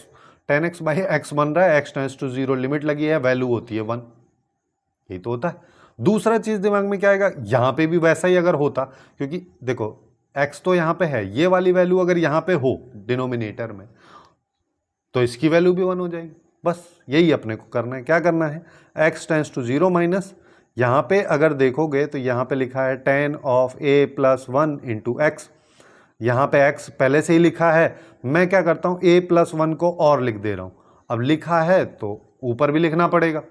tan x by x बन रहा है, x टेंस टू 0, लिमिट लगी है, वैल्यू होती है 1, यही तो होता है। दूसरा चीज दिमाग में क्या आएगा, यहां पे भी वैसा ही अगर होता, क्योंकि देखो x तो यहां पे है, ये वाली वैल्यू अगर यहां पे हो डिनोमिनेटर में तो इसकी वैल्यू भी 1 हो जाएगी। बस यही अपने को करना है, क्या करना है, x टेंस टू 0 माइनस, यहां पे अगर देखोगे तो यहां पे लिखा है tan of a plus 1 into x, यहां पे x पहले से ही लिखा है, मैं क्या करता हूं a प्लस 1 को और लिख दे रहा हूं। अब लिखा है तो ऊपर भी लिखना पड़ेगा,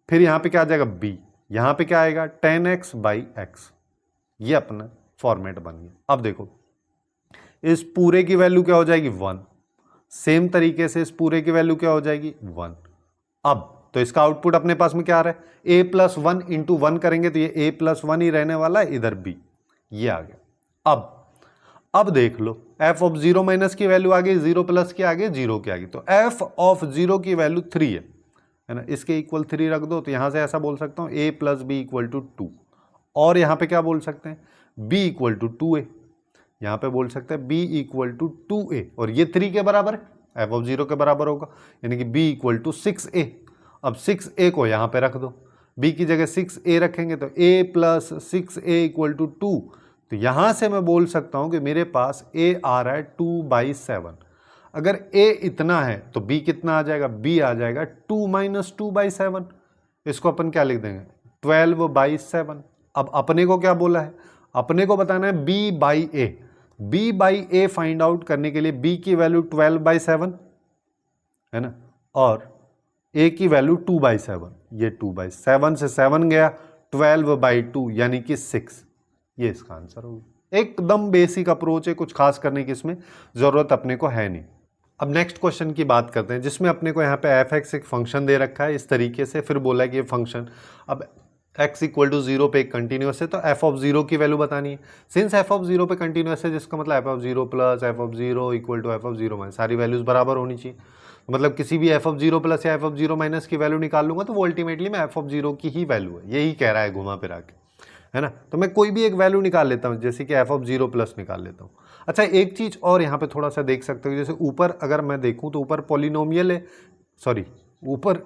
फिर यहां पे क्या आ जाएगा b, यहां पे क्या आएगा tan x बाई एक्स, ये अपना फॉर्मेट बन गया। अब देखो इस पूरे की वैल्यू क्या हो जाएगी 1, सेम तरीके से इस पूरे की वैल्यू क्या हो जाएगी 1। अब तो इसका आउटपुट अपने पास में क्या आ रहा है, a प्लस 1 इंटू 1 करेंगे तो ये a प्लस 1 ही रहने वाला है, इधर b, ये आ गया। अब देख लो f ऑफ 0 माइनस की वैल्यू आ गई, 0 प्लस के आगे 0 के आगे, तो f ऑफ 0 की वैल्यू 3 है ना, इसके इक्वल 3 रख दो, तो यहां से ऐसा बोल सकता हूं a plus B equal to 2, और यहां पे क्या बोल सकते हैं b इक्वल टू 2a, यहां पे बोल सकते हैं b इक्वल टू 2a, और ये 3 के बराबर है, f ऑफ 0 के बराबर होगा, यानी कि b इक्वल टू 6a। अब 6a को यहां पे रख दो, b की जगह 6a रखेंगे तो a plus 6a equal to 2, तो यहां से मैं बोल सकता हूं कि मेरे पास a आ रहा है 2/7। अगर a इतना है तो b कितना आ जाएगा, b आ जाएगा 2 माइनस 2/7, इसको अपन क्या लिख देंगे 12/7। अब अपने को क्या बोला है, अपने को बताना है b by a, b by a find out करने के लिए b की वैल्यू 12/7 है ना, और a की वैल्यू 2/7, ये 2/7 से 7 गया, 12/2 यानी कि 6, ये इसका आंसर होगा। एकदम बेसिक अप्रोच है, कुछ खास करने की इसमें जरूरत अपने को है नहीं। अब नेक्स्ट क्वेश्चन की बात करते हैं, जिसमें अपने को यहाँ पे f(x) एक फंक्शन दे रखा है इस तरीके से, फिर बोला है कि ये फंक्शन अब x इक्वल टू 0 पे कंटिन्यूस है, तो f ऑफ 0 की वैल्यू बतानी है। सिंस f ऑफ 0 पे कंटिन्यूस है, जिसका मतलब f of 0 plus f of 0 equal to f of 0 minus, सारी वैल्यूज बराबर होनी चाहिए। मतलब किसी भी f ऑफ 0 प्लस या f ऑफ 0 माइनस की वैल्यू निकाल लूंगा तो वो अल्टीमेटली में f ऑफ 0 की ही वैल्यू है, यही कह रहा है घुमा फिरा के, है ना। तो मैं कोई भी एक वैल्यू निकाल लेता हूँ, जैसे कि f ऑफ 0 प्लस निकाल लेता हूँ। अच्छा एक चीज और यहाँ पे थोड़ा सा देख सकते हो, जैसे ऊपर अगर मैं देखूँ तो ऊपर पॉलिनोमियल है, सॉरी ऊपर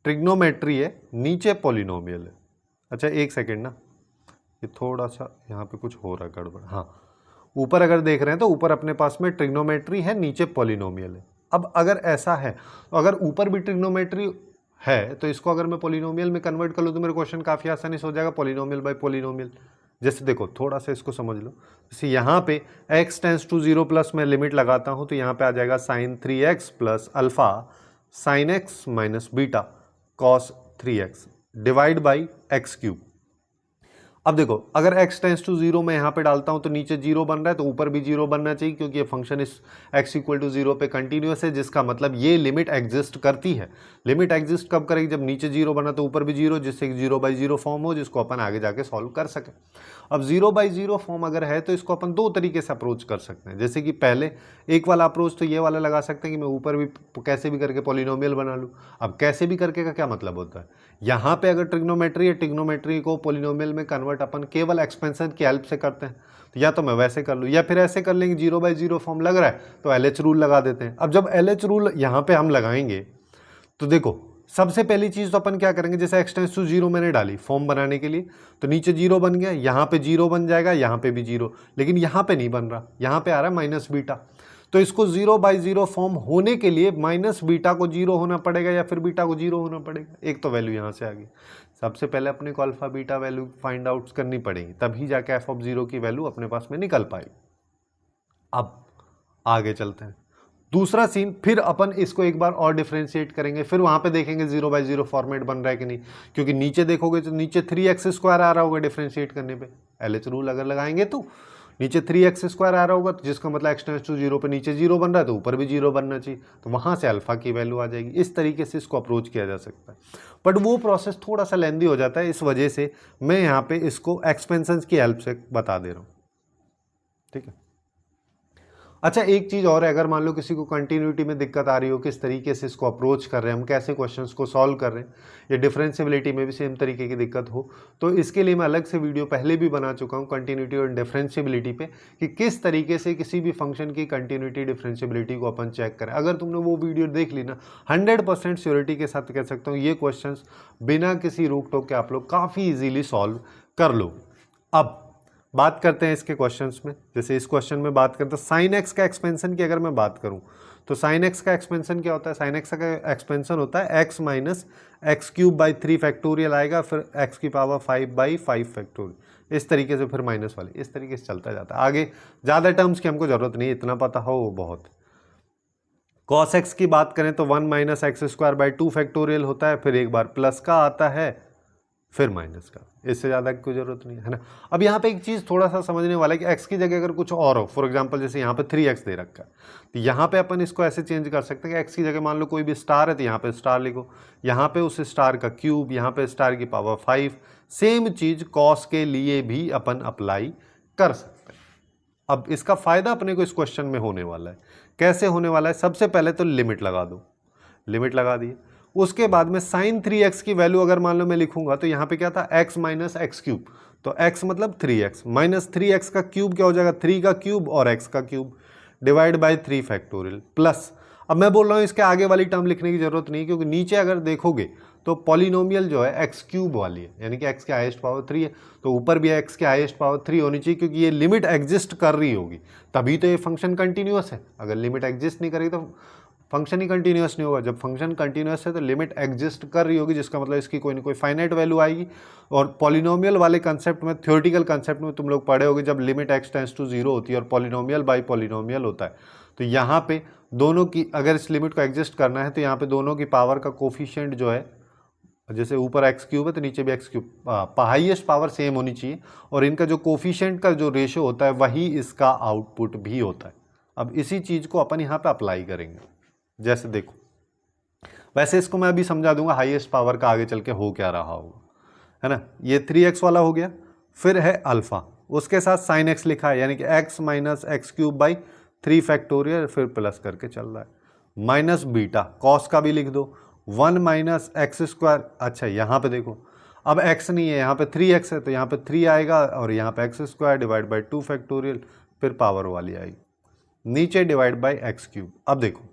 ट्रिग्नोमेट्री है, नीचे पॉलिनोमियल है। अच्छा एक सेकेंड ना, ये थोड़ा सा यहाँ पे कुछ हो रहा है गड़बड़। हाँ ऊपर अगर देख रहे हैं तो ऊपर अपने पास में ट्रिग्नोमेट्री है, नीचे पॉलिनोमियल है। अब अगर ऐसा है तो अगर ऊपर भी ट्रिग्नोमेट्री है तो इसको अगर मैं पॉलिनोमियल में कन्वर्ट कर लूँ तो मेरे क्वेश्चन काफ़ी आसानी से हो जाएगा, पॉलिनोमियल बाय पॉलिनोमियल। जैसे देखो थोड़ा सा इसको समझ लो, जैसे यहाँ पे x टेंस टू 0 प्लस मैं लिमिट लगाता हूँ तो यहाँ पे आ जाएगा sine 3x plus alpha sine x minus beta cos 3x divide by x cube. अब देखो, अगर x टेंस टू 0 मैं यहाँ पे डालता हूँ तो नीचे 0 बन रहा है, तो ऊपर भी 0 बनना चाहिए, क्योंकि ये फंक्शन इस x इक्वल टू 0 पे कंटिन्यूस है, जिसका मतलब ये लिमिट एग्जिस्ट करती है। लिमिट एग्जिस्ट कब करेगी? जब नीचे 0 बना तो ऊपर भी 0, जिससे 0/0 फॉर्म हो, जिसको अपन आगे जाके सॉल्व कर सके। अब 0/0 फॉर्म अगर है तो इसको अपन दो तरीके से अप्रोच कर सकते हैं। जैसे कि पहले एक वाला अप्रोच तो ये वाला लगा सकते हैं कि मैं ऊपर भी कैसे भी करके पॉलिनोमियल बना लूँ। अब कैसे भी करके का क्या मतलब होता है? यहाँ पे अगर ट्रिग्नोमेट्री है, ट्रिग्नोमेट्री को पॉलिनोमियल में कन्वर्ट अपन केवल एक्सपेंशन की हेल्प से करते हैं, तो या तो मैं वैसे कर लूँ या फिर ऐसे कर लेंगे। 0/0 फॉर्म लग रहा है तो LH रूल लगा देते हैं। अब जब LH रूल यहाँ पे हम लगाएंगे तो देखो, सबसे पहली चीज तो अपन क्या करेंगे, जैसे x टेंस टू 0 मैंने डाली फॉर्म बनाने के लिए, तो नीचे 0 बन गया, यहाँ पे 0 बन जाएगा, यहाँ पे भी 0, लेकिन यहाँ पे नहीं बन रहा, यहाँ पे आ रहा है माइनस बीटा। तो इसको 0/0 फॉर्म होने के लिए माइनस बीटा को 0 होना पड़ेगा या फिर बीटा को 0 होना पड़ेगा। एक तो वैल्यू यहाँ से आ गई। सबसे पहले अपने को alpha beta value find out करनी पड़ेगी, तभी जाके f(0) की वैल्यू अपने पास में निकल पाएगी। अब आगे चलते हैं, दूसरा सीन, फिर अपन इसको एक बार और डिफरेंशिएट करेंगे, फिर वहां पे देखेंगे 0/0 फॉर्मेट बन रहा है कि नहीं, क्योंकि नीचे देखोगे तो नीचे 3x² आ रहा होगा डिफरेंशिएट करने पे। LH रूल अगर लगाएंगे तो नीचे 3x² आ रहा होगा, तो जिसका मतलब x टेंस टू 0 पे नीचे 0 बन रहा है तो ऊपर भी 0 बनना चाहिए, तो वहां से अल्फा की वैल्यू आ जाएगी। इस तरीके से इसको अप्रोच किया जा सकता है, बट वो प्रोसेस थोड़ा सा लेंदी हो जाता है, इस वजह से मैं यहाँ पे इसको एक्सपेंशन की हेल्प से बता दे रहा हूँ। ठीक है। अच्छा, एक चीज़ और है, अगर मान लो किसी को कंटिन्यूटी में दिक्कत आ रही हो, किस तरीके से इसको अप्रोच कर रहे हैं हम, कैसे क्वेश्चंस को सॉल्व कर रहे हैं, या डिफरेंशियबिलिटी में भी सेम तरीके की दिक्कत हो, तो इसके लिए मैं अलग से वीडियो पहले भी बना चुका हूं कंटिन्यूटी और डिफरेंशियबिलिटी पे, कि किस तरीके से किसी भी फंक्शन की कंटिन्यूटी डिफरेंशियबिलिटी को अपन चेक करें। अगर तुमने वो वीडियो देख ली ना, 100% श्योरिटी के साथ कह सकता हूँ ये क्वेश्चन बिना किसी रोक टोक के आप लोग काफ़ी ईजिली सॉल्व कर लो। अब बात करते हैं इसके क्वेश्चंस में। जैसे इस क्वेश्चन में बात करते हैं साइन एक्स का एक्सपेंशन की, अगर मैं बात करूं तो साइन एक्स का एक्सपेंशन क्या होता है? साइन एक्स का एक्सपेंशन होता है x माइनस x³ 3 आएगा, फिर x की पावर 5/5 फैक्टोरियल, इस तरीके से, फिर माइनस वाली, इस तरीके से चलता जाता है। आगे ज़्यादा टर्म्स की हमको जरूरत नहीं, इतना पता हो वो बहुत। cos x की बात करें तो 1 माइनस x² 2 होता है, फिर एक बार प्लस का आता है, फिर माइनस का, इससे ज़्यादा की कोई ज़रूरत नहीं है ना। अब यहाँ पे एक चीज़ थोड़ा सा समझने वाला है कि x की जगह अगर कुछ और हो, फॉर एग्जांपल जैसे यहाँ पे 3x दे रखा है, तो यहाँ पे अपन इसको ऐसे चेंज कर सकते हैं कि x की जगह मान लो कोई भी स्टार है तो यहाँ पे स्टार लिखो, यहाँ पे उस स्टार का क्यूब, यहाँ पे स्टार की पावर 5। सेम चीज़ कॉस के लिए भी अपन अप्लाई कर सकते हैं। अब इसका फ़ायदा अपने को इस क्वेश्चन में होने वाला है। कैसे होने वाला है? सबसे पहले तो लिमिट लगा दो, लिमिट लगा दी, उसके बाद में साइन 3x की वैल्यू अगर मान लो मैं लिखूंगा तो यहाँ पे क्या था, x माइनस x³, तो x मतलब 3x माइनस 3x का क्यूब क्या हो जाएगा, 3 का क्यूब और x का cube divide by 3 factorial plus. अब मैं बोल रहा हूँ इसके आगे वाली टर्म लिखने की जरूरत नहीं, क्योंकि नीचे अगर देखोगे तो पॉलिनोमियल जो है x³ वाली है, यानी कि x के हाईएस्ट पावर 3 है, तो ऊपर भी x के हाईएस्ट पावर 3 होनी चाहिए, क्योंकि ये लिमिट एग्जिस्ट कर रही होगी तभी तो ये फंक्शन कंटिन्यूअस है। अगर लिमिट एग्जिस्ट नहीं करेगी तो फंक्शन ही कंटिन्यूअस नहीं होगा। जब फंक्शन कंटिन्यूअस है तो लिमिट एग्जिस्ट कर रही होगी, जिसका मतलब इसकी कोई ना कोई फाइनाइट वैल्यू आएगी। और पॉलिनोमियल वाले कंसेप्ट में, थ्योरेटिकल कंसेप्ट में तुम लोग पढ़े होगे, जब लिमिट x टेंस टू 0 होती है और पॉलिनोमियल बाई पॉलिनोमियल होता है, तो यहाँ पे दोनों की, अगर इस लिमिट को एग्जिस्ट करना है तो यहाँ पे दोनों की पावर का कोफिशिएंट जो है, जैसे ऊपर x³ है तो नीचे भी x³, हाईएस्ट पावर सेम होनी चाहिए, और इनका जो कोफिशिएंट का जो रेशो होता है वही इसका आउटपुट भी होता है। अब इसी चीज़ को अपन यहाँ पे अप्लाई करेंगे। जैसे देखो, वैसे इसको मैं अभी समझा दूंगा हाईएस्ट पावर का आगे चल के हो क्या रहा होगा, है ना। ये 3x वाला हो गया, फिर है अल्फा, उसके साथ साइन x लिखा है, यानी कि x माइनस x³ 3 फैक्टोरियल, फिर प्लस करके चल रहा है, माइनस बीटा, कॉस का भी लिख दो 1 माइनस x²। अच्छा, यहाँ पे देखो अब x नहीं है, यहाँ पे 3x है, तो यहाँ पे 3 आएगा, और यहाँ पे x² डिवाइड बाई 2 फैक्टोरियल, फिर पावर वाली आएगी, नीचे डिवाइड बाई x³। अब देखो,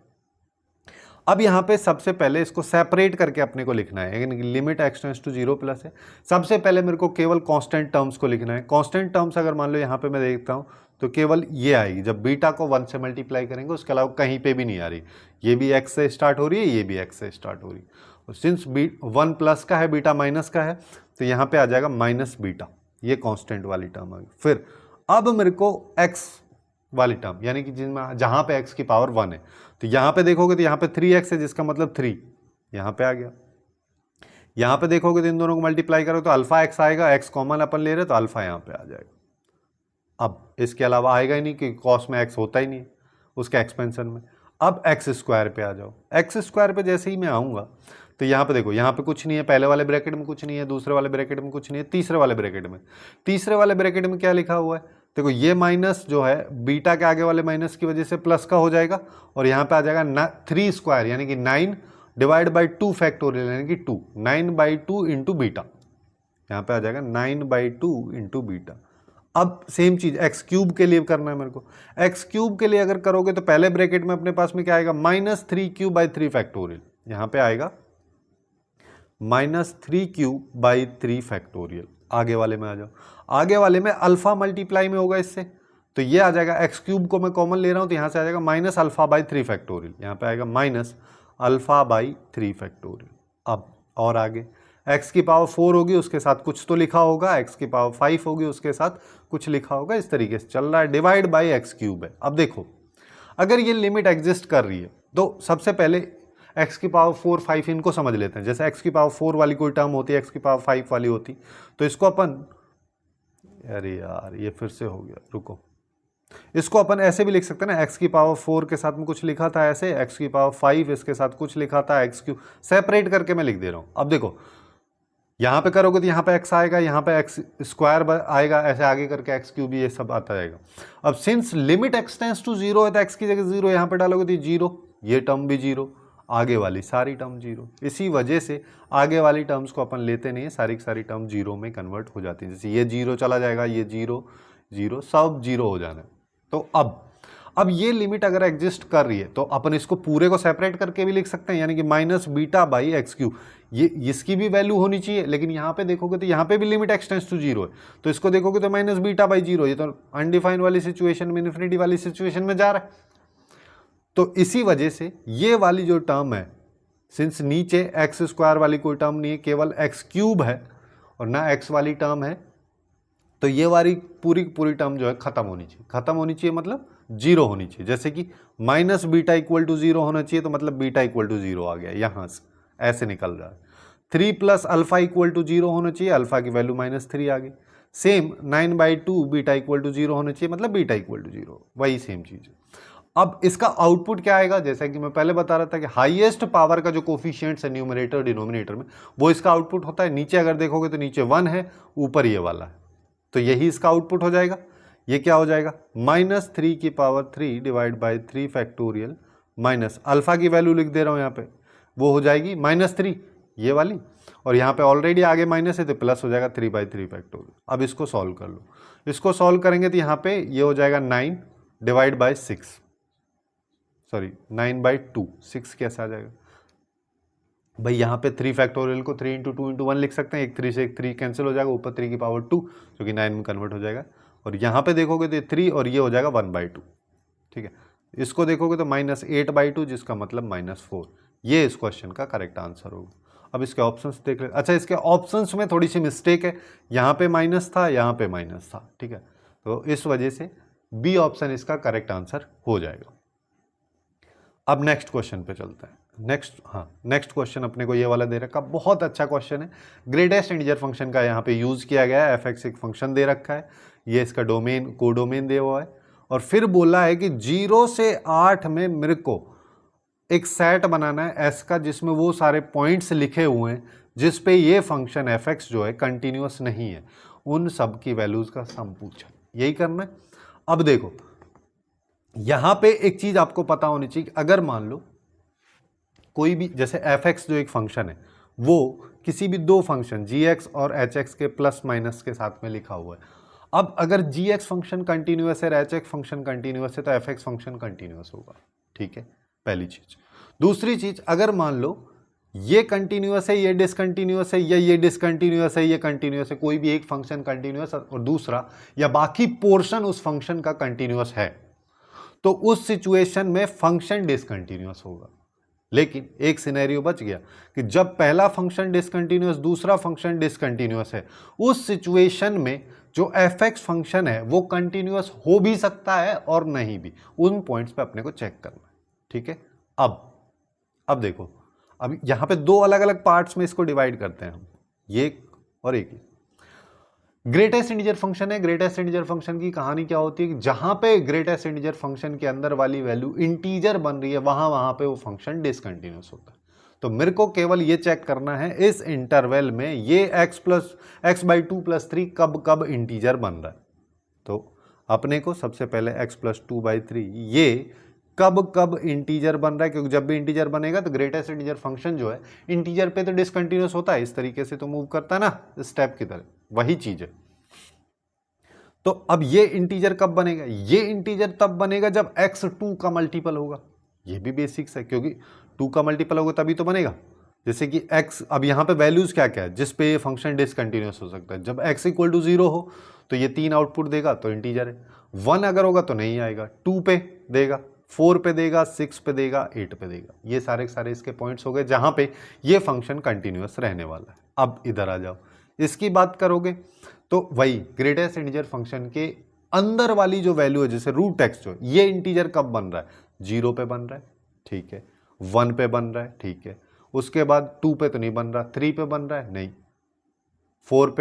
अब यहाँ पे सबसे पहले इसको सेपरेट करके अपने को लिखना है, यानी limit x tends to 0 plus है। सबसे पहले मेरे को केवल कांस्टेंट टर्म्स को लिखना है। कांस्टेंट टर्म्स अगर मान लो यहाँ पे मैं देखता हूँ तो केवल ये आएगी जब बीटा को 1 से मल्टीप्लाई करेंगे, उसके अलावा कहीं पे भी नहीं आ रही। ये भी x से स्टार्ट हो रही है, ये भी x से स्टार्ट हो रही है, और सिंस 1 प्लस का है, बीटा माइनस का है, तो यहाँ पे आ जाएगा माइनस बीटा, ये कॉन्स्टेंट वाली टर्म आ गई। फिर अब मेरे को x वाली टर्म, यानी कि जिनमें जहाँ पे x की पावर 1 है, तो यहाँ पे देखोगे तो यहाँ पे 3x है, जिसका मतलब 3 यहाँ पे आ गया। यहाँ पे देखोगे तो इन दोनों को मल्टीप्लाई करो तो अल्फा एक्स आएगा, एक्स कॉमन अपन ले रहे तो अल्फा यहाँ पे आ जाएगा। अब इसके अलावा आएगा ही नहीं कि कॉस में एक्स होता ही नहीं उसके एक्सपेंशन में। अब एक्स स्क्वायर पे आ जाओ, एक्स स्क्वायर पे जैसे ही मैं आऊँगा तो यहाँ पे देखो, यहाँ पे कुछ नहीं है, पहले वाले ब्रैकेट में कुछ नहीं है, दूसरे वाले ब्रैकेट में कुछ नहीं है, तीसरे वाले ब्रैकेट में क्या लिखा हुआ है, देखो ये माइनस जो है बीटा के आगे वाले माइनस की वजह से प्लस का हो जाएगा, और यहाँ पे आ जाएगा 3 स्क्वायर यानी कि 9 डिवाइड बाई 2 फैक्टोरियल यानी कि 2, 9/2 इंटू बीटा, यहाँ पे आ जाएगा 9/2 इंटू बीटा। अब सेम चीज एक्स क्यूब के लिए करना है मेरे को। एक्स क्यूब के लिए अगर करोगे तो पहले ब्रैकेट में अपने पास में क्या आएगा, -3³ 3 यहाँ पे आएगा -3³ 3। आगे वाले में आ जाओ, आगे वाले में अल्फा मल्टीप्लाई में होगा इससे, तो ये आ जाएगा एक्स क्यूब को मैं कॉमन ले रहा हूं तो यहां से आ जाएगा -α/3। यहाँ पे आएगा -α/3। अब और आगे x की पावर 4 होगी उसके साथ कुछ तो लिखा होगा, x की पावर 5 होगी उसके साथ कुछ लिखा होगा, इस तरीके से चल रहा है, डिवाइड बाई एक्स क्यूब है। अब देखो अगर ये लिमिट एग्जिस्ट कर रही है तो सबसे पहले x की पावर 4 5 इनको समझ लेते हैं। जैसे x की पावर 4 वाली कोई टर्म होती है, x की पावर 5 वाली होती, तो इसको अपन, अरे यार ये फिर से हो गया, रुको, इसको अपन ऐसे भी लिख सकते हैं ना, x की पावर 4 के साथ में कुछ लिखा था ऐसे, x की पावर 5 इसके साथ कुछ लिखा था, x क्यूब, सेपरेट करके मैं लिख दे रहा हूं। अब देखो यहां पे करोगे तो यहाँ पे x आएगा, यहाँ पे x स्क्वायर आएगा, ऐसे आगे करके x क्यूब, ये सब आता जाएगा। अब since limit x tends to 0 है तो x की जगह 0 यहाँ पे डालोगे तो 0, ये टर्म भी 0, आगे वाली सारी टर्म 0। इसी वजह से आगे वाली टर्म्स को अपन लेते नहीं है, सारी की सारी टर्म 0 में कन्वर्ट हो जाती है। जैसे ये 0 चला जाएगा, ये 0 0 सब 0 हो जाना है। तो अब ये लिमिट अगर एग्जिस्ट कर रही है तो अपन इसको पूरे को सेपरेट करके भी लिख सकते हैं, यानी कि -β/x³, ये इसकी भी वैल्यू होनी चाहिए, लेकिन यहाँ पे देखोगे तो यहाँ पे भी लिमिट x टेंड्स टू 0 है, तो इसको देखोगे तो -β/0, ये तो अनडिफाइंड वाली सिचुएशन में, इन्फिनिटी वाली सिचुएशन में जा रहा है। तो इसी वजह से ये वाली जो टर्म है, सिंस नीचे एक्स स्क्वायर वाली कोई टर्म नहीं है, केवल एक्स क्यूब है और ना एक्स वाली टर्म है, तो ये वाली पूरी पूरी टर्म जो है खत्म होनी चाहिए। खत्म होनी चाहिए मतलब 0 होनी चाहिए। जैसे कि -β = 0 होना चाहिए, तो मतलब β = 0 आ गया, यहां से ऐसे निकल रहा है। 3 + α = 0 होना चाहिए, अल्फा की वैल्यू -3 आ गई। सेम 9/2 β = 0 होना चाहिए, मतलब β = 0, वही सेम चीज है। अब इसका आउटपुट क्या आएगा, जैसा कि मैं पहले बता रहा था कि हाईएस्ट पावर का जो कोफिशिएंट्स है न्यूमरेटर डिनोमिनेटर में, वो इसका आउटपुट होता है। नीचे अगर देखोगे तो नीचे 1 है, ऊपर ये वाला है, तो यही इसका आउटपुट हो जाएगा। ये क्या हो जाएगा, -3³ डिवाइड बाई 3 माइनस अल्फा की वैल्यू लिख दे रहा हूं यहाँ पे, वो हो जाएगी -3 ये वाली, और यहाँ पे ऑलरेडी आगे माइनस है तो प्लस हो जाएगा 3/3। अब इसको सॉल्व कर लो, इसको सॉल्व करेंगे तो यहाँ पे ये हो जाएगा 9 डिवाइड बाई 6, सॉरी 9/2, 6 कैसे आ जाएगा भाई, यहाँ पे 3 को 3 × 2 × 1 लिख सकते हैं, एक 3 से एक 3 कैंसिल हो जाएगा, ऊपर 3 की पावर 2 जो कि 9 में कन्वर्ट हो जाएगा, और यहाँ पे देखोगे तो 3 और ये हो जाएगा 1/2, ठीक है। इसको देखोगे तो -8/2 जिसका मतलब -4, ये इस क्वेश्चन का करेक्ट आंसर होगा। अब इसके ऑप्शंस देख ले, अच्छा इसके ऑप्शंस में थोड़ी सी मिस्टेक है, यहाँ पे माइनस था, यहाँ पे माइनस था, ठीक है, तो इस वजह से बी ऑप्शन इसका करेक्ट आंसर हो जाएगा। अब नेक्स्ट क्वेश्चन पे चलते हैं। नेक्स्ट क्वेश्चन अपने को ये वाला दे रखा, बहुत अच्छा क्वेश्चन है, ग्रेटेस्ट इंटीजर फंक्शन का यहाँ पे यूज किया गया है। fx एक फंक्शन दे रखा है, ये इसका डोमेन कोडोमेन दिया हुआ है, और फिर बोला है कि 0 से 8 में मेरे को एक सेट बनाना है s का, जिसमें वो सारे पॉइंट्स लिखे हुए हैं जिस पे ये फंक्शन fx जो है कंटिन्यूअस नहीं है, उन सब की वैल्यूज का सम पूछा, यही करना है। अब देखो यहां पे एक चीज आपको पता होनी चाहिए, अगर मान लो कोई भी, जैसे fx जो एक फंक्शन है वो किसी भी दो फंक्शन gx और hx के प्लस माइनस के साथ में लिखा हुआ है। अब अगर gx फंक्शन कंटिन्यूअस है, hx फंक्शन कंटिन्यूअस है, तो fx फंक्शन कंटिन्यूअस होगा, ठीक है, पहली चीज। दूसरी चीज, अगर मान लो ये कंटिन्यूअस है, ये डिसकंटिन्यूअस है, या ये डिसकंटिन्यूअस है, ये कंटिन्यूअस है, कोई भी एक फंक्शन कंटिन्यूअस और दूसरा या बाकी पोर्शन उस फंक्शन का कंटिन्यूअस है, तो उस सिचुएशन में फंक्शन डिसकंटिन्यूअस होगा। लेकिन एक सिनेरियो बच गया कि जब पहला फंक्शन डिसकंटिन्यूअस, दूसरा फंक्शन डिसकंटिन्यूअस है, उस सिचुएशन में जो fx फंक्शन है वो कंटिन्यूअस हो भी सकता है और नहीं भी, उन पॉइंट्स पे अपने को चेक करना है, ठीक है। अब देखो, अब यहाँ पे दो अलग अलग पार्ट्स में इसको डिवाइड करते हैं हम, ये और एक। ग्रेटेस्ट इंटीजर फंक्शन है। ग्रेटेस्ट इंटीजर फंक्शन की कहानी क्या होती है कि जहां पे ग्रेटेस्ट इंटीजर फंक्शन के अंदर वाली वैल्यू इंटीजर बन रही है वहां पे वो फंक्शन डिसकंटिन्यूअस होता है। तो मेरे को केवल ये चेक करना है इस इंटरवल में ये x/2+3 कब कब इंटीजर बन रहा है। तो अपने को सबसे पहले x+2/3 ये कब कब इंटीजर बन रहा है, क्योंकि जब भी इंटीजर बनेगा तो ग्रेटेस्ट इंटीजर फंक्शन जो है इंटीजर पे तो डिसकंटिन्यूअस होता है, इस तरीके से तो मूव करता है ना स्टेप की तरह, वही चीज है। तो अब ये इंटीजर कब बनेगा, ये इंटीजर तब बनेगा जब x2 का मल्टीपल होगा। ये भी बेसिक्स है, क्योंकि 2 का मल्टीपल होगा तभी तो बनेगा। जैसे कि x, अब यहां पे वैल्यूज क्या क्या है जिस पे ये फंक्शन डिसकंटिन्यूअस हो सकता है। जब x = 0 हो तो ये 3 आउटपुट देगा तो इंटीजर है। 1 अगर होगा तो नहीं आएगा, 2 पे देगा, 4 पे देगा, 6 पे देगा, 8 पे देगा। ये सारे के सारे इसके पॉइंट्स हो गए जहां पे ये फंक्शन कंटिन्यूअस रहने वाला है। अब इधर आ जाओ, इसकी बात करोगे तो वही ग्रेटेस्ट इंटीजर फंक्शन के अंदर वाली जो वैल्यू है, जैसे √x जो ये इंटीजर कब बन रहा है, 0 पे बन रहा है, ठीक है, 1 पे बन रहा है, ठीक है, उसके बाद 2 पे तो नहीं बन रहा, 3 पे बन रहा है नहीं, 4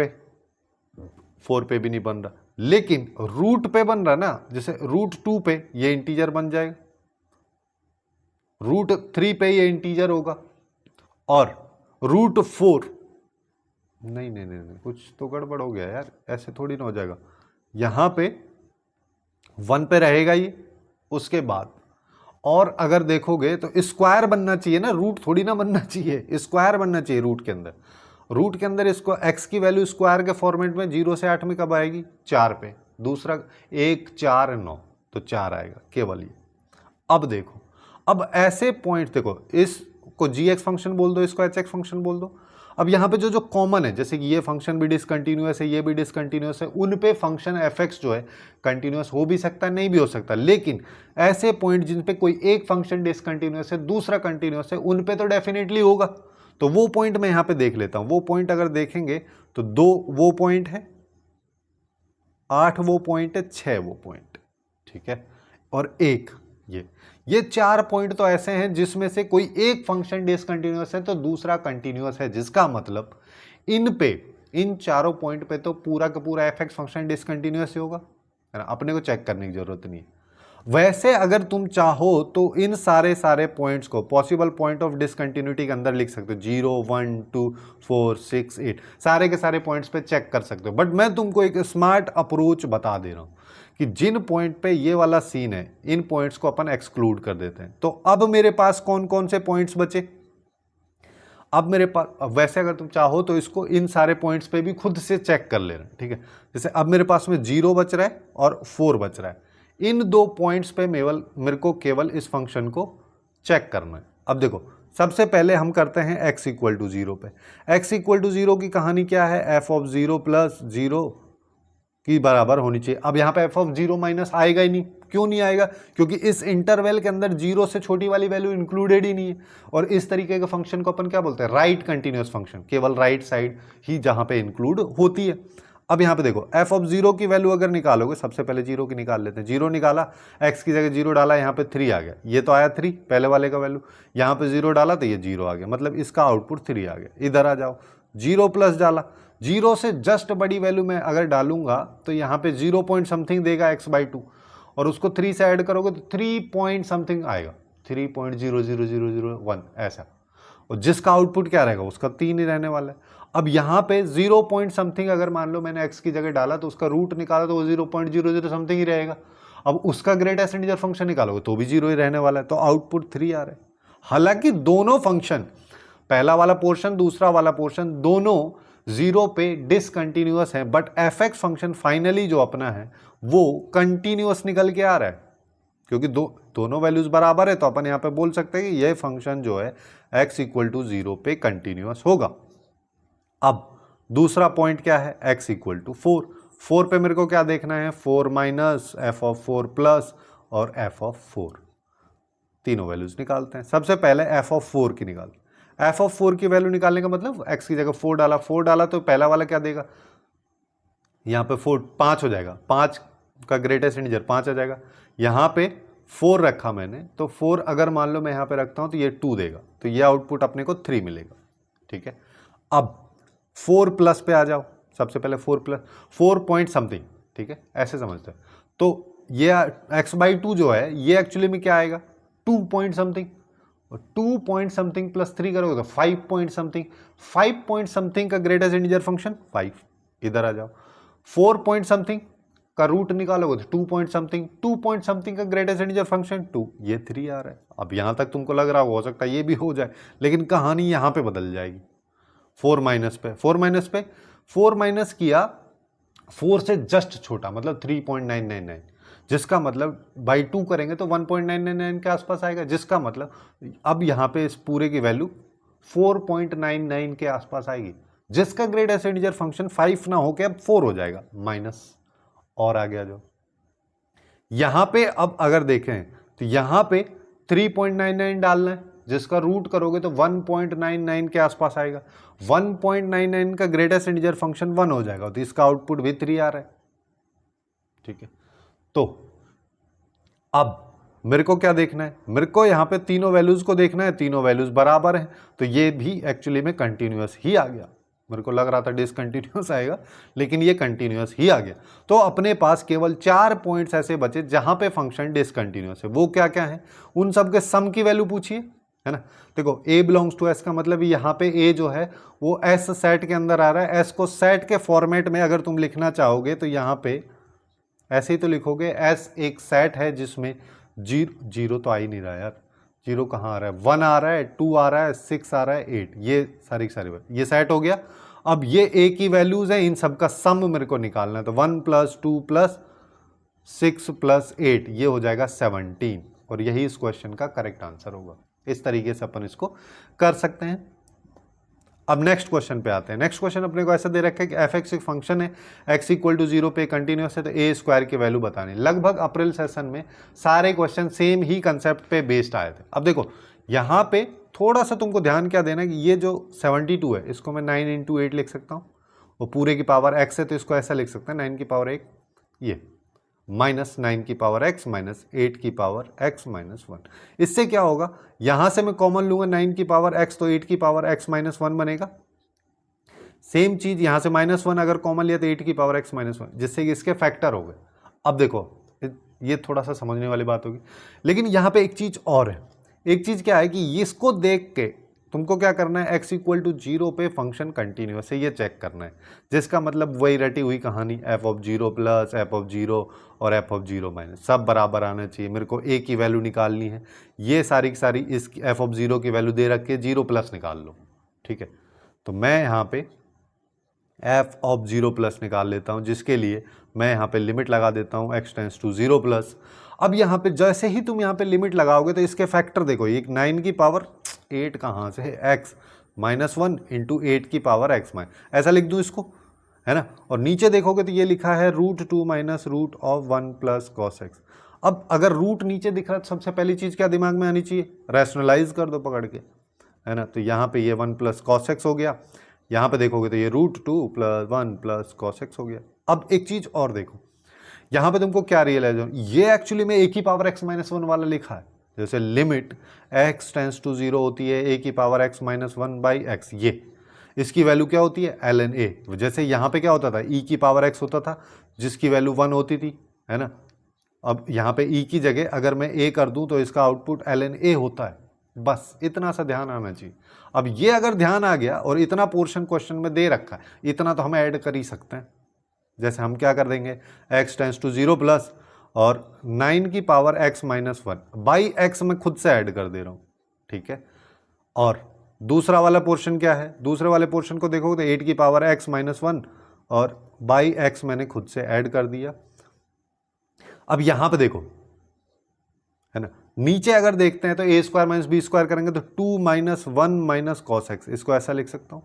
पे भी नहीं बन रहा, लेकिन रूट पे बन रहा है ना। जैसे √2 पे ये इंटीजर बन जाएगा, √3 पे ये इंटीजर होगा, और √4 नहीं नहीं नहीं नहीं, कुछ तो गड़बड़ हो गया यार, ऐसे थोड़ी ना हो जाएगा। यहां पे 1 पे रहेगा ये, उसके बाद और अगर देखोगे तो स्क्वायर बनना चाहिए ना, रूट थोड़ी ना बनना चाहिए, स्क्वायर बनना चाहिए रूट के अंदर। रूट के अंदर इसको x की वैल्यू स्क्वायर के फॉर्मेट में 0 से 8 में कब आएगी, 4 पे। दूसरा 1 4 9 तो 4 आएगा केवल ये। अब देखो, अब ऐसे पॉइंट देखो, इसको gx फंक्शन बोल दो, इसको hx फंक्शन बोल दो। अब यहाँ पे जो जो कॉमन है, जैसे कि ये फंक्शन भी डिसकंटिन्यूअस है, ये भी डिसकंटिन्यूअस है, उन पे फंक्शन fx जो है कंटिन्यूअस हो भी सकता है, नहीं भी हो सकता। लेकिन ऐसे पॉइंट जिन पे कोई एक फंक्शन डिसकंटिन्यूअस है, दूसरा कंटिन्यूअस है, उन पे तो डेफिनेटली होगा। तो वो पॉइंट मैं यहाँ पे देख लेता हूँ। वो पॉइंट अगर देखेंगे तो 2 वो पॉइंट है, 8 वो पॉइंट है, 6 वो पॉइंट, ठीक है, और 1 ये 4 पॉइंट तो ऐसे हैं जिसमें से कोई एक फंक्शन डिसकंटिन्यूअस है तो दूसरा कंटिन्यूअस है, जिसका मतलब इन चारों पॉइंट पे तो पूरा का पूरा fx फंक्शन डिसकंटिन्यूअस ही होगा, है ना। अपने को चेक करने की जरूरत नहीं है। वैसे अगर तुम चाहो तो इन सारे पॉइंट्स को पॉसिबल पॉइंट ऑफ डिसकंटिन्यूटी के अंदर लिख सकते हो, 0 1 2 4 6 8 सारे के सारे पॉइंट्स पे चेक कर सकते हो। बट मैं तुमको एक स्मार्ट अप्रोच बता दे रहा हूं कि जिन पॉइंट पे ये वाला सीन है, इन पॉइंट्स को अपन एक्सक्लूड कर देते हैं। तो अब मेरे पास कौन कौन से पॉइंट्स बचे, अब मेरे पास, वैसे अगर तुम चाहो तो इसको इन सारे पॉइंट्स पे भी खुद से चेक कर लेना, ठीक है। जैसे अब मेरे पास में 0 बच रहा है और 4 बच रहा है, इन 2 पॉइंट्स पे मेरे को केवल इस फंक्शन को चेक करना है। अब देखो, सबसे पहले हम करते हैं x = 0 पे। x = 0 की कहानी क्या है, f(0 + 0) की बराबर होनी चाहिए। अब यहाँ पे f(0 - आएगा ही नहीं, क्यों नहीं आएगा, क्योंकि इस इंटरवल के अंदर 0 से छोटी वाली वैल्यू इंक्लूडेड ही नहीं है। और इस तरीके के फंक्शन को अपन क्या बोलते हैं, राइट कंटिन्यूअस फंक्शन, केवल राइट साइड ही जहां पे इंक्लूड होती है। अब यहाँ पे देखो, f(0) की वैल्यू अगर निकालोगे, सबसे पहले 0 की निकाल लेते हैं। 0 निकाला, x की जगह 0 डाला, यहाँ पे 3 आ गया, ये तो आया 3 पहले वाले का वैल्यू, यहाँ पे 0 डाला तो ये 0 आ गया, मतलब इसका आउटपुट 3 आ गया। इधर आ जाओ, 0 प्लस डाला, 0 से जस्ट बड़ी वैल्यू में अगर डालूंगा तो यहाँ पे 0 पॉइंट समथिंग देगा x/2, और उसको 3 से ऐड करोगे तो 3 पॉइंट समथिंग आएगा, 3.00001 ऐसा, और जिसका आउटपुट क्या रहेगा, उसका 3 ही रहने वाला है। अब यहाँ पे 0 पॉइंट समथिंग अगर मान लो मैंने x की जगह डाला तो उसका रूट निकाला तो वो 0.00 समथिंग ही रहेगा। अब उसका ग्रेटेस्ट इंटीजर फंक्शन निकालोगे तो भी 0 ही रहने वाला है, तो आउटपुट 3 आ रहा है। हालांकि दोनों फंक्शन, पहला वाला पोर्शन दूसरा वाला पोर्शन, दोनों 0 पे डिसकंटिन्यूअस है, बट fx फंक्शन फाइनली जो अपना है वो कंटिन्यूअस निकल के आ रहा है, क्योंकि दोनों वैल्यूज बराबर है। तो अपन यहाँ पे बोल सकते हैं कि यह फंक्शन जो है x = 0 पे कंटिन्यूअस होगा। अब दूसरा पॉइंट क्या है, x = 4। 4 पे मेरे को क्या देखना है, 4 - f(4 + और f(4), तीनों वैल्यूज निकालते हैं। सबसे पहले f(4) की निकालते हैं। f(4) की वैल्यू निकालने का मतलब, x की जगह 4 डाला तो पहला वाला क्या देगा, यहाँ पे 4 5 हो जाएगा, 5 का ग्रेटेस्ट इंटीजर 5 आ जाएगा। यहाँ पे 4 रखा मैंने, तो 4 अगर मान लो मैं यहाँ पे रखता हूँ तो ये 2 देगा, तो ये आउटपुट अपने को 3 मिलेगा। ठीक है, अब 4 प्लस पे आ जाओ, सबसे पहले 4 प्लस 4 पॉइंट समथिंग, ठीक है, ऐसे समझते हैं। तो ये x/2 जो है ये एक्चुअली में क्या आएगा, 2 पॉइंट समथिंग, और 2 पॉइंट समथिंग प्लस 3 करोगे तो 5 पॉइंट समथिंग। 5 पॉइंट समथिंग का ग्रेटेस्ट इंटीजर फंक्शन 5, इधर आ जाओ। 4 पॉइंट समथिंग का रूट निकालोगे तो 2 पॉइंट समथिंग, 2 पॉइंट समथिंग का ग्रेटेस्ट इंटीजर फंक्शन 2, ये 3 आ रहा है। अब यहां तक तुमको लग रहा हो सकता है ये भी हो जाए, लेकिन कहानी यहां पे बदल जाएगी। 4 माइनस पे 4 माइनस किया 4 से जस्ट छोटा, मतलब 3.999, जिसका मतलब बाई 2 करेंगे तो 1.999 के आसपास आएगा, जिसका मतलब अब यहाँ पे इस पूरे की वैल्यू 4.99 के आसपास आएगी, जिसका ग्रेटेस्ट इंटीजर फंक्शन 5 ना होके अब 4 हो जाएगा माइनस। और आगे आ जाओ, यहां पे अब अगर देखें तो यहां पे 3.99 डालना है, जिसका रूट करोगे तो 1.99 के आसपास आएगा। 1.99 का ग्रेटेस्ट इंटीजर फंक्शन 1 हो जाएगा, तो इसका आउटपुट भी 3 आ रहा है। ठीक है, तो अब मेरे को क्या देखना है, मेरे को यहां पे तीनों वैल्यूज को देखना है, तीनों वैल्यूज बराबर हैं, तो ये भी एक्चुअली में कंटिन्यूअस ही आ गया। मेरे को लग रहा था डिसकंटिन्यूअस आएगा, लेकिन ये कंटिन्यूअस ही आ गया। तो अपने पास केवल 4 पॉइंट्स ऐसे बचे जहां पे फंक्शन डिसकंटिन्यूअस है। वो क्या क्या है, उन सब के सम की वैल्यू पूछिए, है ना। देखो a बिलोंग्स टू s का मतलब यहाँ पे a जो है वो s सेट के अंदर आ रहा है। s को सेट के फॉर्मेट में अगर तुम लिखना चाहोगे तो यहाँ पे ऐसे ही तो लिखोगे, s एक सेट है जिसमें जीरो तो आ ही नहीं रहा यार, जीरो कहाँ आ रहा है, 1 आ रहा है, 2 आ रहा है, 6 आ रहा है, 8, ये सारी ये सेट हो गया। अब ये a की वैल्यूज है, इन सब का सम मेरे को निकालना है, तो 1 + 2 + 6 + 8 ये हो जाएगा 17, और यही इस क्वेश्चन का करेक्ट आंसर होगा। इस तरीके से अपन इसको कर सकते हैं। अब नेक्स्ट क्वेश्चन पे आते हैं। नेक्स्ट क्वेश्चन अपने को ऐसा दे रखा है कि f(x) एक फंक्शन है, x = 0 पे कंटिन्यूअस है, तो a² की वैल्यू बतानी। लगभग अप्रैल सेशन में सारे क्वेश्चन सेम ही कंसेप्ट पे बेस्ड आए थे। अब देखो यहाँ पे थोड़ा सा तुमको ध्यान क्या देना कि ये जो 72 है इसको मैं 9 × 8 लिख सकता हूँ, वो पूरे की पावर x है तो इसको ऐसा लिख सकते हैं 9 की पावर 1, ये -9 की पावर x -8 की पावर x -1। इससे क्या होगा, यहां से मैं कॉमन लूंगा 9 की पावर x, तो 8 की पावर x -1 बनेगा। सेम चीज यहां से -1 अगर कॉमन लिया तो 8 की पावर x -1, जिससे कि इसके फैक्टर हो गए। अब देखो ये थोड़ा सा समझने वाली बात होगी, लेकिन यहां पे एक चीज और है। एक चीज क्या है कि इसको देख के तुमको क्या करना है, x = 0 पे फंक्शन कंटिन्यूअस है ये चेक करना है, जिसका मतलब वही रटी हुई कहानी f(0 + f(0) और f(0 - सब बराबर आना चाहिए। मेरे को a की वैल्यू निकालनी है, ये सारी की सारी इस f(0) की वैल्यू दे रखी है, 0+ निकाल लो। ठीक है, तो मैं यहाँ पे f(0+ निकाल लेता हूँ, जिसके लिए मैं यहाँ पे लिमिट लगा देता हूँ x → 0+। अब यहाँ पे जैसे ही तुम यहाँ पे लिमिट लगाओगे तो इसके फैक्टर देखो, एक 9 की पावर 8 कहाँ से है, x -1 × 8 की पावर x, ऐसा लिख दूँ इसको, है ना। और नीचे देखोगे तो ये लिखा है √2 - √1 + cos x। अब अगर रूट नीचे दिख रहा है तो सबसे पहली चीज़ क्या दिमाग में आनी चाहिए, रैशनलाइज कर दो पकड़ के, है ना। तो यहाँ पे ये 1 + cos x हो गया, यहाँ पे देखोगे तो ये √2 + 1 + cos x हो गया। अब एक चीज़ और देखो, यहाँ पे तुमको क्या रियलाइज हो, ये एक्चुअली में a की पावर x -1 वाला लिखा है। जैसे लिमिट x → 0 होती है a की पावर x -1/x, ये इसकी वैल्यू क्या होती है ln a। जैसे यहाँ पे क्या होता था, e की पावर x होता था जिसकी वैल्यू 1 होती थी, है ना। अब यहाँ पे e की जगह अगर मैं a कर दूं तो इसका आउटपुट ln a होता है। बस इतना सा ध्यान आना चाहिए। अब ये अगर ध्यान आ गया और इतना पोर्शन क्वेश्चन में दे रखा है, इतना तो हम ऐड कर ही सकते हैं। जैसे हम क्या कर देंगे, x → 0+ और 9 की पावर x -1/x मैं खुद से ऐड कर दे रहा हूँ। ठीक है, और दूसरा वाला पोर्शन क्या है, दूसरे वाले पोर्शन को देखोगे तो 8 की पावर x -1 और x मैंने खुद से ऐड कर दिया। अब यहां पे देखो, है ना, नीचे अगर देखते हैं तो a² - b² करेंगे तो 2 - 1 - cos x, इसको ऐसा लिख सकता हूं,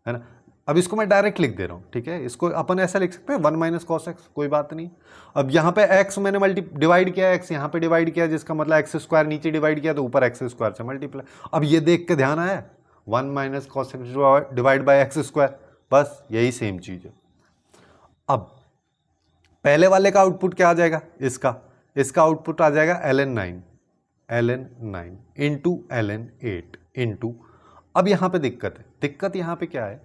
है ना। अब इसको मैं डायरेक्ट लिख दे रहा हूँ, ठीक है, इसको अपन ऐसा लिख सकते हैं 1 - cos x, कोई बात नहीं। अब यहाँ पे x मैंने डिवाइड किया, x यहाँ पे डिवाइड किया, जिसका मतलब x² नीचे डिवाइड किया तो ऊपर x² से मल्टीप्लाई। अब ये देख के ध्यान आया, 1 - cos x / x², बस यही सेम चीज है। अब पहले वाले का आउटपुट क्या आ जाएगा, इसका इसका आउटपुट आ जाएगा ln9 इंटू ln8 इंटू, अब यहाँ पे दिक्कत यहाँ पे क्या है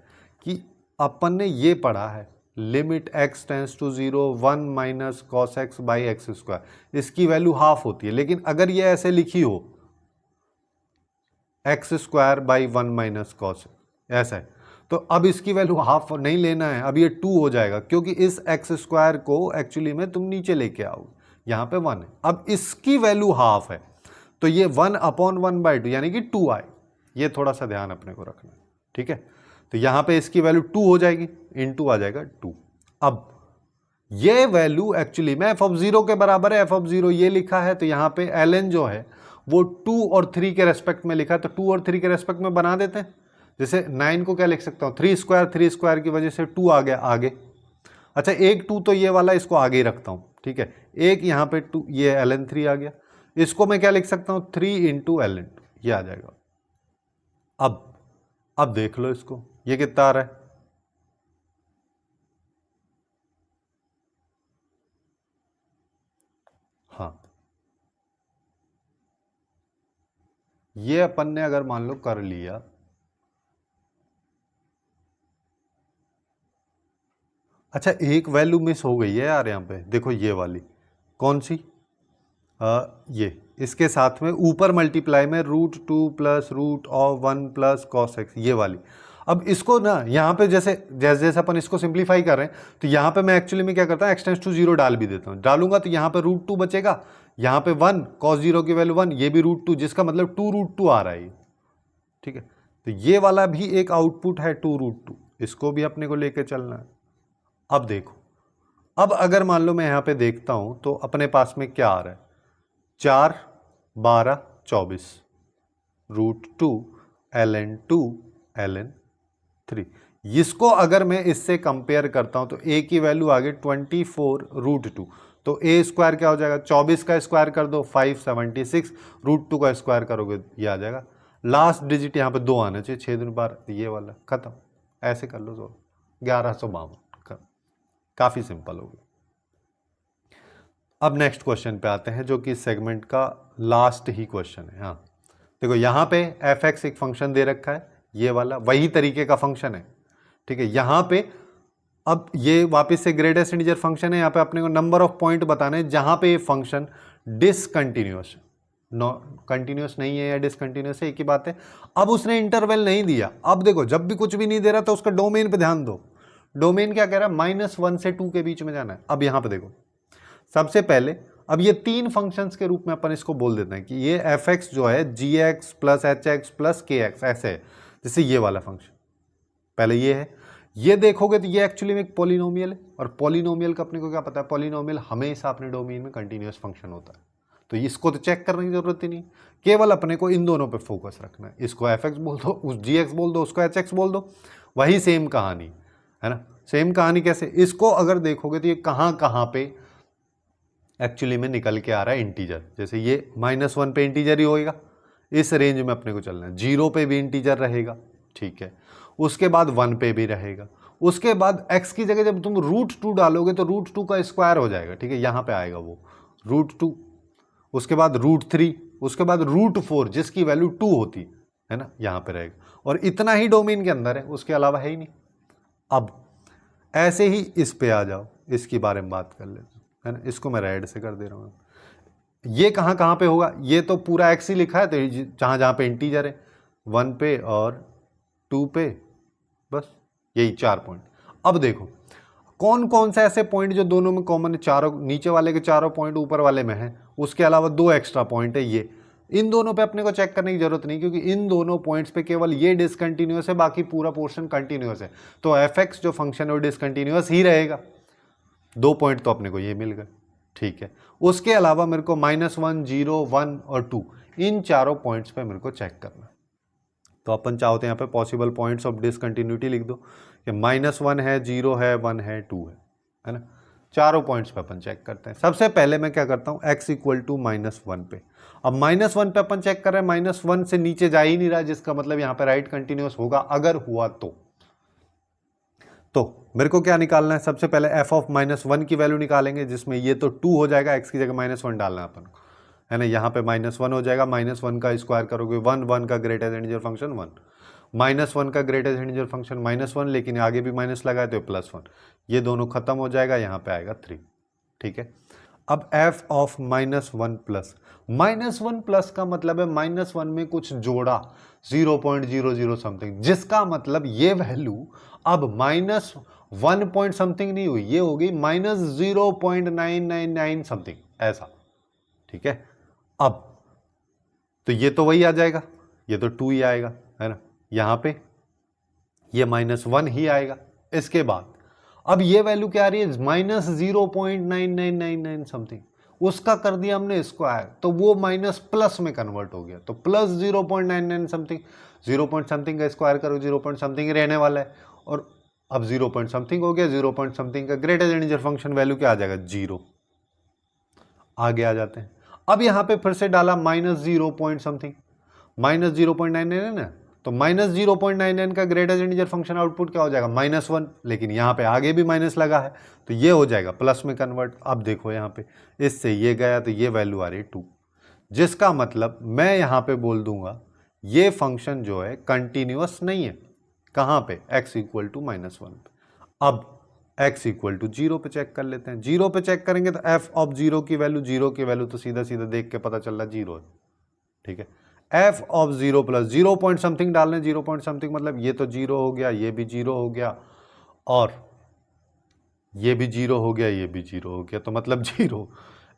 कि अपन ने ये पढ़ा है limit x tends to 0 1 minus cos x by x square, इसकी वैल्यू हाफ होती है। लेकिन अगर ये ऐसे लिखी हो x square by 1 minus cos, ऐसा है, तो अब इसकी वैल्यू हाफ नहीं लेना है, अब ये 2 हो जाएगा, क्योंकि इस एक्स स्क्वायर को एक्चुअली में तुम नीचे लेके आओगे, यहाँ पे 1 है, अब इसकी वैल्यू हाफ है, तो ये 1/1/2 यानी कि 2 आए। ये थोड़ा सा ध्यान अपने को रखना है, ठीक है। तो यहाँ पे इसकी वैल्यू 2 हो जाएगी, इनटू आ जाएगा 2। अब ये वैल्यू एक्चुअली में f(0) के बराबर है, f(0) ये लिखा है, तो यहाँ पे ln जो है वो 2 और 3 के रेस्पेक्ट में लिखा है, तो 2 और 3 के रेस्पेक्ट में बना देते हैं। जैसे 9 को क्या लिख सकता हूँ, 3 स्क्वायर की वजह से 2 आ गया आगे। अच्छा, एक 2 तो ये वाला, इसको आगे ही रखता हूँ, ठीक है। एक यहाँ पे 2, ये ln3 आ गया, इसको मैं क्या लिख सकता हूँ, 3 इंटू ln2, ये आ जाएगा। अब देख लो इसको, ये कितना आ रहा है, हाँ, ये अपन ने अगर मान लो कर लिया, अच्छा एक वैल्यू मिस हो गई है यार यहाँ पे, देखो ये वाली, कौन सी, ये इसके साथ में ऊपर मल्टीप्लाई में √2 प्लस √1 प्लस कॉस एक्स, ये वाली। अब इसको ना यहाँ पे जैसे जैसे अपन इसको सिंप्लीफाई कर रहे हैं, तो यहाँ पे मैं एक्चुअली में क्या करता हूँ, x टेंस टू 0 डाल भी देता हूँ, डालूंगा तो यहाँ पे √2 बचेगा, यहाँ पे 1 cos 0 की वैल्यू 1, ये भी √2, जिसका मतलब 2√2 आ रहा है, ठीक है। तो ये वाला भी एक आउटपुट है 2√2, इसको भी अपने को लेके चलना है। अब देखो, अब अगर मान लो मैं यहाँ पे देखता हूं तो अपने पास में क्या आ रहा है, 4 12 24 √2 ln2 ln3। इसको अगर मैं इससे कंपेयर करता हूं तो a की वैल्यू आ गई 24 √2, तो a स्क्वायर क्या हो जाएगा, 24 का स्क्वायर कर दो 576, √2 का स्क्वायर करोगे ये आ जाएगा। लास्ट डिजिट यहाँ पे 2 आना चाहिए, 6 दिन बार ये वाला खत्म, ऐसे कर लो, तो 1152, काफी सिंपल हो गया। अब नेक्स्ट क्वेश्चन पे आते हैं, जो कि सेगमेंट का लास्ट ही क्वेश्चन है। हाँ देखो, यहाँ पे f(x) एक फंक्शन दे रखा है, ये वाला वही तरीके का फंक्शन है, ठीक है। यहाँ पे अब ये वापस से ग्रेटेस्ट इंटीजर फंक्शन है, यहाँ पे अपने को नंबर ऑफ पॉइंट बताने हैं जहाँ पे ये फंक्शन डिसकंटिन्यूअस, कंटिन्यूअस नहीं है या डिसकंटिन्यूअस है, एक ही बात है। अब उसने इंटरवल नहीं दिया, अब देखो जब भी कुछ भी नहीं दे रहा तो उसका डोमेन पे ध्यान दो, डोमेन क्या कह रहा है, -1 से 2 के बीच में जाना है। अब यहाँ पे देखो, सबसे पहले अब ये 3 फंक्शंस के रूप में अपन इसको बोल देते हैं कि ये f(x) जो है gx plus hx plus kx, ऐसे है। जैसे ये वाला फंक्शन पहले ये है, ये देखोगे तो ये एक्चुअली में एक पॉलिनोमियल है, और पॉलिनोमियल का अपने को क्या पता है, पॉलिनोमियल हमेशा अपने डोमेन में कंटिन्यूअस फंक्शन होता है, तो इसको तो चेक करने की जरूरत ही नहीं, केवल अपने को इन दोनों पे फोकस रखना है। इसको f(x) बोल दो, उस gx बोल दो, उसको hx बोल दो, वही सेम कहानी है ना। सेम कहानी कैसे, इसको अगर देखोगे तो ये कहाँ पे एक्चुअली में निकल के आ रहा है इंटीजर, जैसे ये -1 पे इंटीजर ही होएगा, इस रेंज में अपने को चलना है। 0 पे भी इंटीजर रहेगा, ठीक है, उसके बाद 1 पे भी रहेगा, उसके बाद x की जगह जब तुम √2 डालोगे तो √2 का स्क्वायर हो जाएगा, ठीक है, यहाँ पे आएगा वो √2, उसके बाद √3, उसके बाद √4 जिसकी वैल्यू 2 होती है ना, यहाँ पे रहेगा, और इतना ही डोमेन के अंदर है, उसके अलावा है ही नहीं। अब ऐसे ही इस पे आ जाओ, इसके बारे में बात कर लेते है ना, इसको मैं रेड से कर दे रहा हूँ। ये कहाँ पे होगा, ये तो पूरा x ही लिखा है, तो जहाँ पे इंटीजर है 1 पे और 2 पे, बस यही 4 पॉइंट। अब देखो कौन कौन से ऐसे पॉइंट जो दोनों में कॉमन है, चारों नीचे वाले के चारों पॉइंट ऊपर वाले में है, उसके अलावा 2 एक्स्ट्रा पॉइंट है, ये इन दोनों पे अपने को चेक करने की जरूरत नहीं, क्योंकि इन दोनों पॉइंट्स पे केवल ये डिसकंटिन्यूअस है, बाकी पूरा पोर्शन कंटिन्यूअस है, तो f(x) जो फंक्शन है वो डिसकंटिन्यूअस ही रहेगा। 2 पॉइंट तो अपने को ये मिल गए, ठीक है। उसके अलावा मेरे को -1 0 1 और 2 इन चारों पॉइंट्स पे मेरे को चेक करना है, तो अपन चाहते हैं यहाँ पे पॉसिबल पॉइंट्स ऑफ डिसकंटिन्यूटी लिख दो कि -1 है, 0 है, 1 है, 2 है ना। चारों पॉइंट्स पे अपन चेक करते हैं। सबसे पहले मैं क्या करता हूँ, x = -1 पे। अब -1 पे अपन चेक कर रहे हैं, -1 से नीचे जा ही नहीं रहा, जिसका मतलब यहाँ पे राइट कंटिन्यूअस होगा, अगर हुआ तो तो मेरे को क्या निकालना है, सबसे पहले एफ ऑफ -1 की वैल्यू निकालेंगे, जिसमें ये तो 2 हो जाएगा, एक्स की जगह -1 डालना है अपन को, है ना। यहाँ पे -1 हो जाएगा, -1 का स्क्वायर करोगे 1, 1 का ग्रेटेस्ट इंटीजर फंक्शन 1, -1 का ग्रेटेस्ट इंटीजर फंक्शन -1, लेकिन आगे भी माइनस लगा है तो +1, ये दोनों खत्म हो जाएगा, यहाँ पे आएगा 3, ठीक है। अब f ऑफ -1 प्लस, -1 प्लस का मतलब है -1 में कुछ जोड़ा 0.00 समथिंग, जिसका मतलब ये वैल्यू अब -1 पॉइंट समथिंग नहीं हुई, ये होगी -0.999 समथिंग, ऐसा, ठीक है। अब तो ये तो वही आ जाएगा, ये तो 2 ही आएगा, है ना। यहां पे ये -1 ही आएगा। इसके बाद अब ये वैल्यू क्या आ रही है, -0.9999 समथिंग, उसका कर दिया हमने स्क्वायर, तो वो माइनस प्लस में कन्वर्ट हो गया, तो प्लस 0.99 समथिंग, 0 पॉइंट समथिंग का स्क्वायर करो 0 पॉइंट समथिंग रहने वाला है, और अब 0 पॉइंट समथिंग हो गया, 0 पॉइंट समथिंग का ग्रेटेस्ट इंटीजर फंक्शन वैल्यू क्या आ जाएगा, 0। आगे आ जाते हैं, अब यहां पे फिर से डाला -0 पॉइंट समथिंग, -0.99 है ना, तो -0.99 का ग्रेटेस्ट इंटीजर फंक्शन आउटपुट क्या हो जाएगा, -1, लेकिन यहाँ पे आगे भी माइनस लगा है, तो ये हो जाएगा प्लस में कन्वर्ट। अब देखो यहाँ पे इससे ये गया तो ये वैल्यू आ रही है 2, जिसका मतलब मैं यहाँ पे बोल दूंगा ये फंक्शन जो है कंटिन्यूअस नहीं है। कहाँ पे, x इक्वल टू -1 पे। अब x इक्वल टू 0 पे चेक कर लेते हैं, 0 पे चेक करेंगे तो f ऑफ 0 की वैल्यू, 0 की वैल्यू तो सीधा सीधा देख के पता चल रहा है 0 है, ठीक है। f of 0 plus 0 point something डालना है, 0 पॉइंट समथिंग मतलब ये तो 0 हो गया, ये भी 0 हो गया, और ये भी 0 हो गया, ये भी 0 हो गया, तो मतलब 0।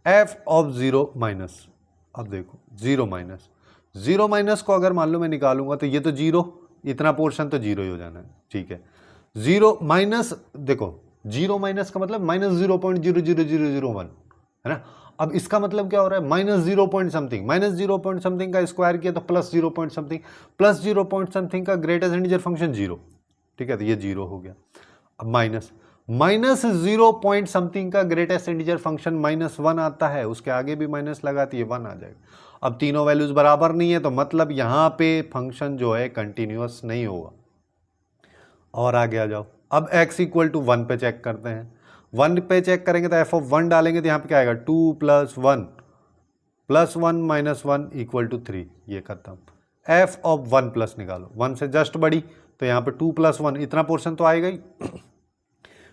f ऑफ 0 माइनस, अब देखो 0 माइनस, 0 माइनस को अगर मान लो मैं निकालूंगा तो ये तो 0, इतना पोर्शन तो 0 ही हो जाना है, ठीक है। 0 माइनस, देखो 0 माइनस का मतलब -0.00001, है ना। अब इसका मतलब क्या हो रहा है, -0 पॉइंट समथिंग, -0 पॉइंट समथिंग का स्क्वायर किया तो +0 पॉइंट समथिंग, +0 पॉइंट समथिंग का ग्रेटेस्ट इंटीजर फंक्शन 0, ठीक है, तो ये 0 हो गया। अब -0 पॉइंट समथिंग का ग्रेटेस्ट इंटीजर फंक्शन -1 आता है, उसके आगे भी माइनस लगाती है 1 आ जाएगा। अब तीनों वैल्यूज बराबर नहीं है, तो मतलब यहां पे फंक्शन जो है कंटिन्यूअस नहीं होगा। और आगे आ जाओ, अब x इक्वल टू 1 पे चेक करते हैं, 1 पे चेक करेंगे तो f ऑफ 1 डालेंगे तो यहाँ पे क्या आएगा, 2 + 1 + 1 - 1 इक्वल टू 3, ये खत्म। f ऑफ 1 प्लस निकालो, 1 से जस्ट बड़ी, तो यहाँ पे 2 + 1 इतना पोर्शन तो आएगा ही।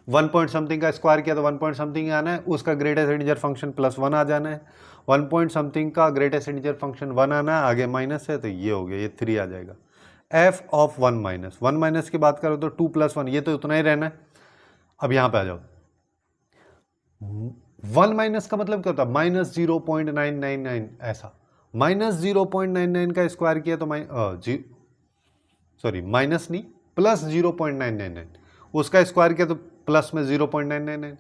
1 पॉइंट समथिंग का स्क्वायर किया तो 1 पॉइंट समथिंग आना है, उसका ग्रेटेस्ट इंटीजर फंक्शन +1 आ जाना है, 1 पॉइंट समथिंग का ग्रेटेस्ट इंटीजर फंक्शन 1 आना है, आगे माइनस है तो ये हो गया, ये 3 आ जाएगा। f ऑफ 1 माइनस, 1 माइनस की बात करो तो 2 + 1, ये तो उतना ही रहना है। अब यहाँ पे आ जाओ, 1 माइनस का मतलब क्या होता है, -0.999, ऐसा -0.99 का स्क्वायर किया तो माइनस नहीं, +0.999, उसका स्क्वायर किया तो प्लस में 0.999,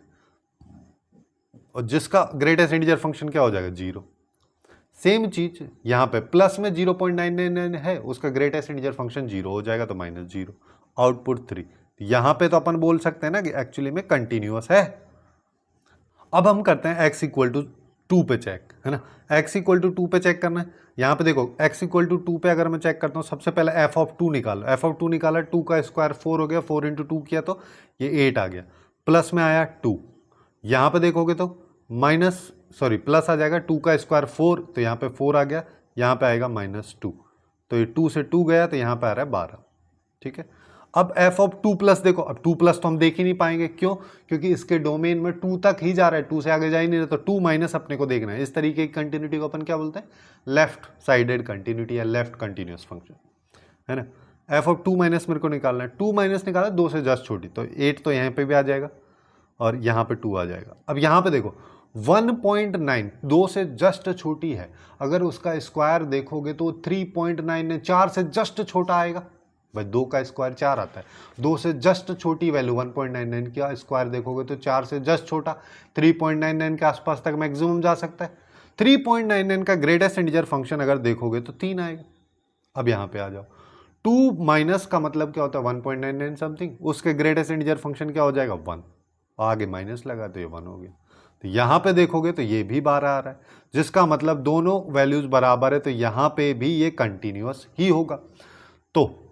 और जिसका ग्रेटेस्ट इंटीजर फंक्शन क्या हो जाएगा, 0। सेम चीज यहाँ पे प्लस में 0.999 है, उसका ग्रेटेस्ट इंटीजर फंक्शन 0 हो जाएगा, तो -0, आउटपुट 3। यहाँ पे तो अपन बोल सकते हैं ना कि एक्चुअली में कंटिन्यूअस है। अब हम करते हैं x इक्वल टू 2 पे चेक, है ना। x इक्वल टू 2 पे चेक करना है, यहाँ पे देखो x इक्वल टू 2 पे अगर मैं चेक करता हूँ, सबसे पहले f ऑफ 2 निकालो, f ऑफ 2 निकाला, 2 का स्क्वायर 4 हो गया, 4 × 2 किया तो ये 8 आ गया, प्लस में आया 2, यहाँ पे देखोगे तो प्लस आ जाएगा, 2 का स्क्वायर 4, तो यहाँ पे 4 आ गया, यहाँ पे आएगा -2, तो ये 2 से 2 गया तो यहाँ पे आ रहा है 12, ठीक है। अब f ऑफ 2 प्लस देखो, अब 2 प्लस तो हम देख ही नहीं पाएंगे, क्यों, क्योंकि इसके डोमेन में 2 तक ही जा रहा है, 2 से आगे जा ही नहीं रहा, तो 2 माइनस अपने को देखना है। इस तरीके की कंटिन्यूटी को अपन क्या बोलते हैं, लेफ्ट साइडेड कंटिन्यूटी या लेफ्ट कंटिन्यूअस फंक्शन, है ना। f ऑफ 2 माइनस मेरे को निकालना है, 2 माइनस निकाला 2 से जस्ट छोटी, तो 8 तो यहाँ पे भी आ जाएगा और यहाँ पे 2 आ जाएगा। अब यहाँ पे देखो 1.9 2 से जस्ट छोटी है, अगर उसका स्क्वायर देखोगे तो 3.9 है, 4 से जस्ट छोटा आएगा, भाई 2 का स्क्वायर 4 आता है, 2 से जस्ट छोटी वैल्यू 1.99 का स्क्वायर देखोगे तो 4 से जस्ट छोटा 3.99 के आसपास तक मैक्सिमम जा सकता है। 3.99 का ग्रेटेस्ट इंटीजर फंक्शन अगर देखोगे तो 3 आएगा। अब यहाँ पे आ जाओ, 2 माइनस का मतलब क्या होता है, 1.99 समथिंग, उसके ग्रेटेस्ट इंटीजर फंक्शन क्या हो जाएगा, 1, आगे माइनस लगा तो ये 1 हो गया। तो यहाँ पे देखोगे तो ये भी 12 आ रहा है, जिसका मतलब दोनों वैल्यूज बराबर है, तो यहाँ पे भी ये कंटिन्यूअस ही होगा। तो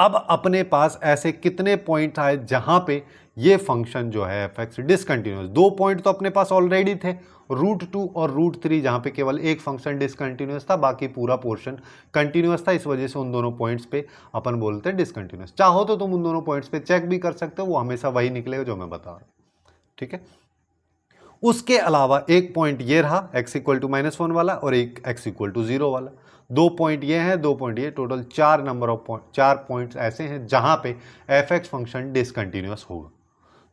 अब अपने पास ऐसे कितने पॉइंट आए जहां पे ये फंक्शन जो है एफ एक्स डिसकंटिन्यूस, 2 पॉइंट तो अपने पास ऑलरेडी थे, √2 और √3, जहां पे केवल एक फंक्शन डिसकंटिन्यूस था, बाकी पूरा पोर्शन कंटिन्यूस था। इस वजह से उन दोनों पॉइंट्स पे अपन बोलते हैं डिसकंटिन्यूस। चाहो तो तुम उन दोनों पॉइंट्स पे चेक भी कर सकते हो, वो हमेशा वही निकलेगा जो मैं बता रहा हूं, ठीक है। उसके अलावा एक पॉइंट ये रहा x = -1 वाला और एक x = 0 वाला। 2 पॉइंट ये हैं, 2 पॉइंट ये, टोटल 4 पॉइंट्स ऐसे हैं जहां पे f(x) फंक्शन डिसकंटिन्यूअस होगा।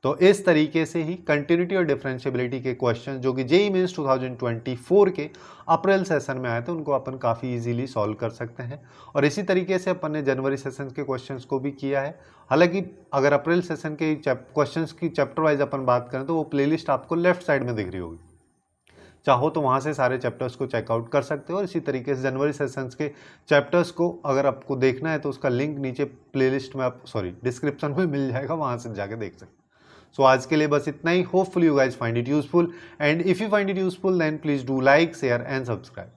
तो इस तरीके से ही कंटिन्यूटी और डिफरेंशिएबिलिटी के क्वेश्चन जो कि जेईई मेंस 2024 के अप्रैल सेशन में आए थे, उनको अपन काफ़ी इजीली सॉल्व कर सकते हैं। और इसी तरीके से अपन ने जनवरी सेशन के क्वेश्चंस को भी किया है। हालांकि अगर अप्रैल सेशन के क्वेश्चंस की चैप्टर वाइज अपन बात करें तो वो प्लेलिस्ट आपको लेफ्ट साइड में दिख रही होगी, चाहो तो वहाँ से सारे चैप्टर्स को चेकआउट कर सकते हो। और इसी तरीके से जनवरी सेशंस के चैप्टर्स को अगर आपको देखना है तो उसका लिंक नीचे प्लेलिस्ट में डिस्क्रिप्शन में मिल जाएगा, वहाँ से जाके देख सकते हो। सो आज के लिए बस इतना ही। Hopefully you guys find it useful, and if you find it useful then please do like, share and subscribe.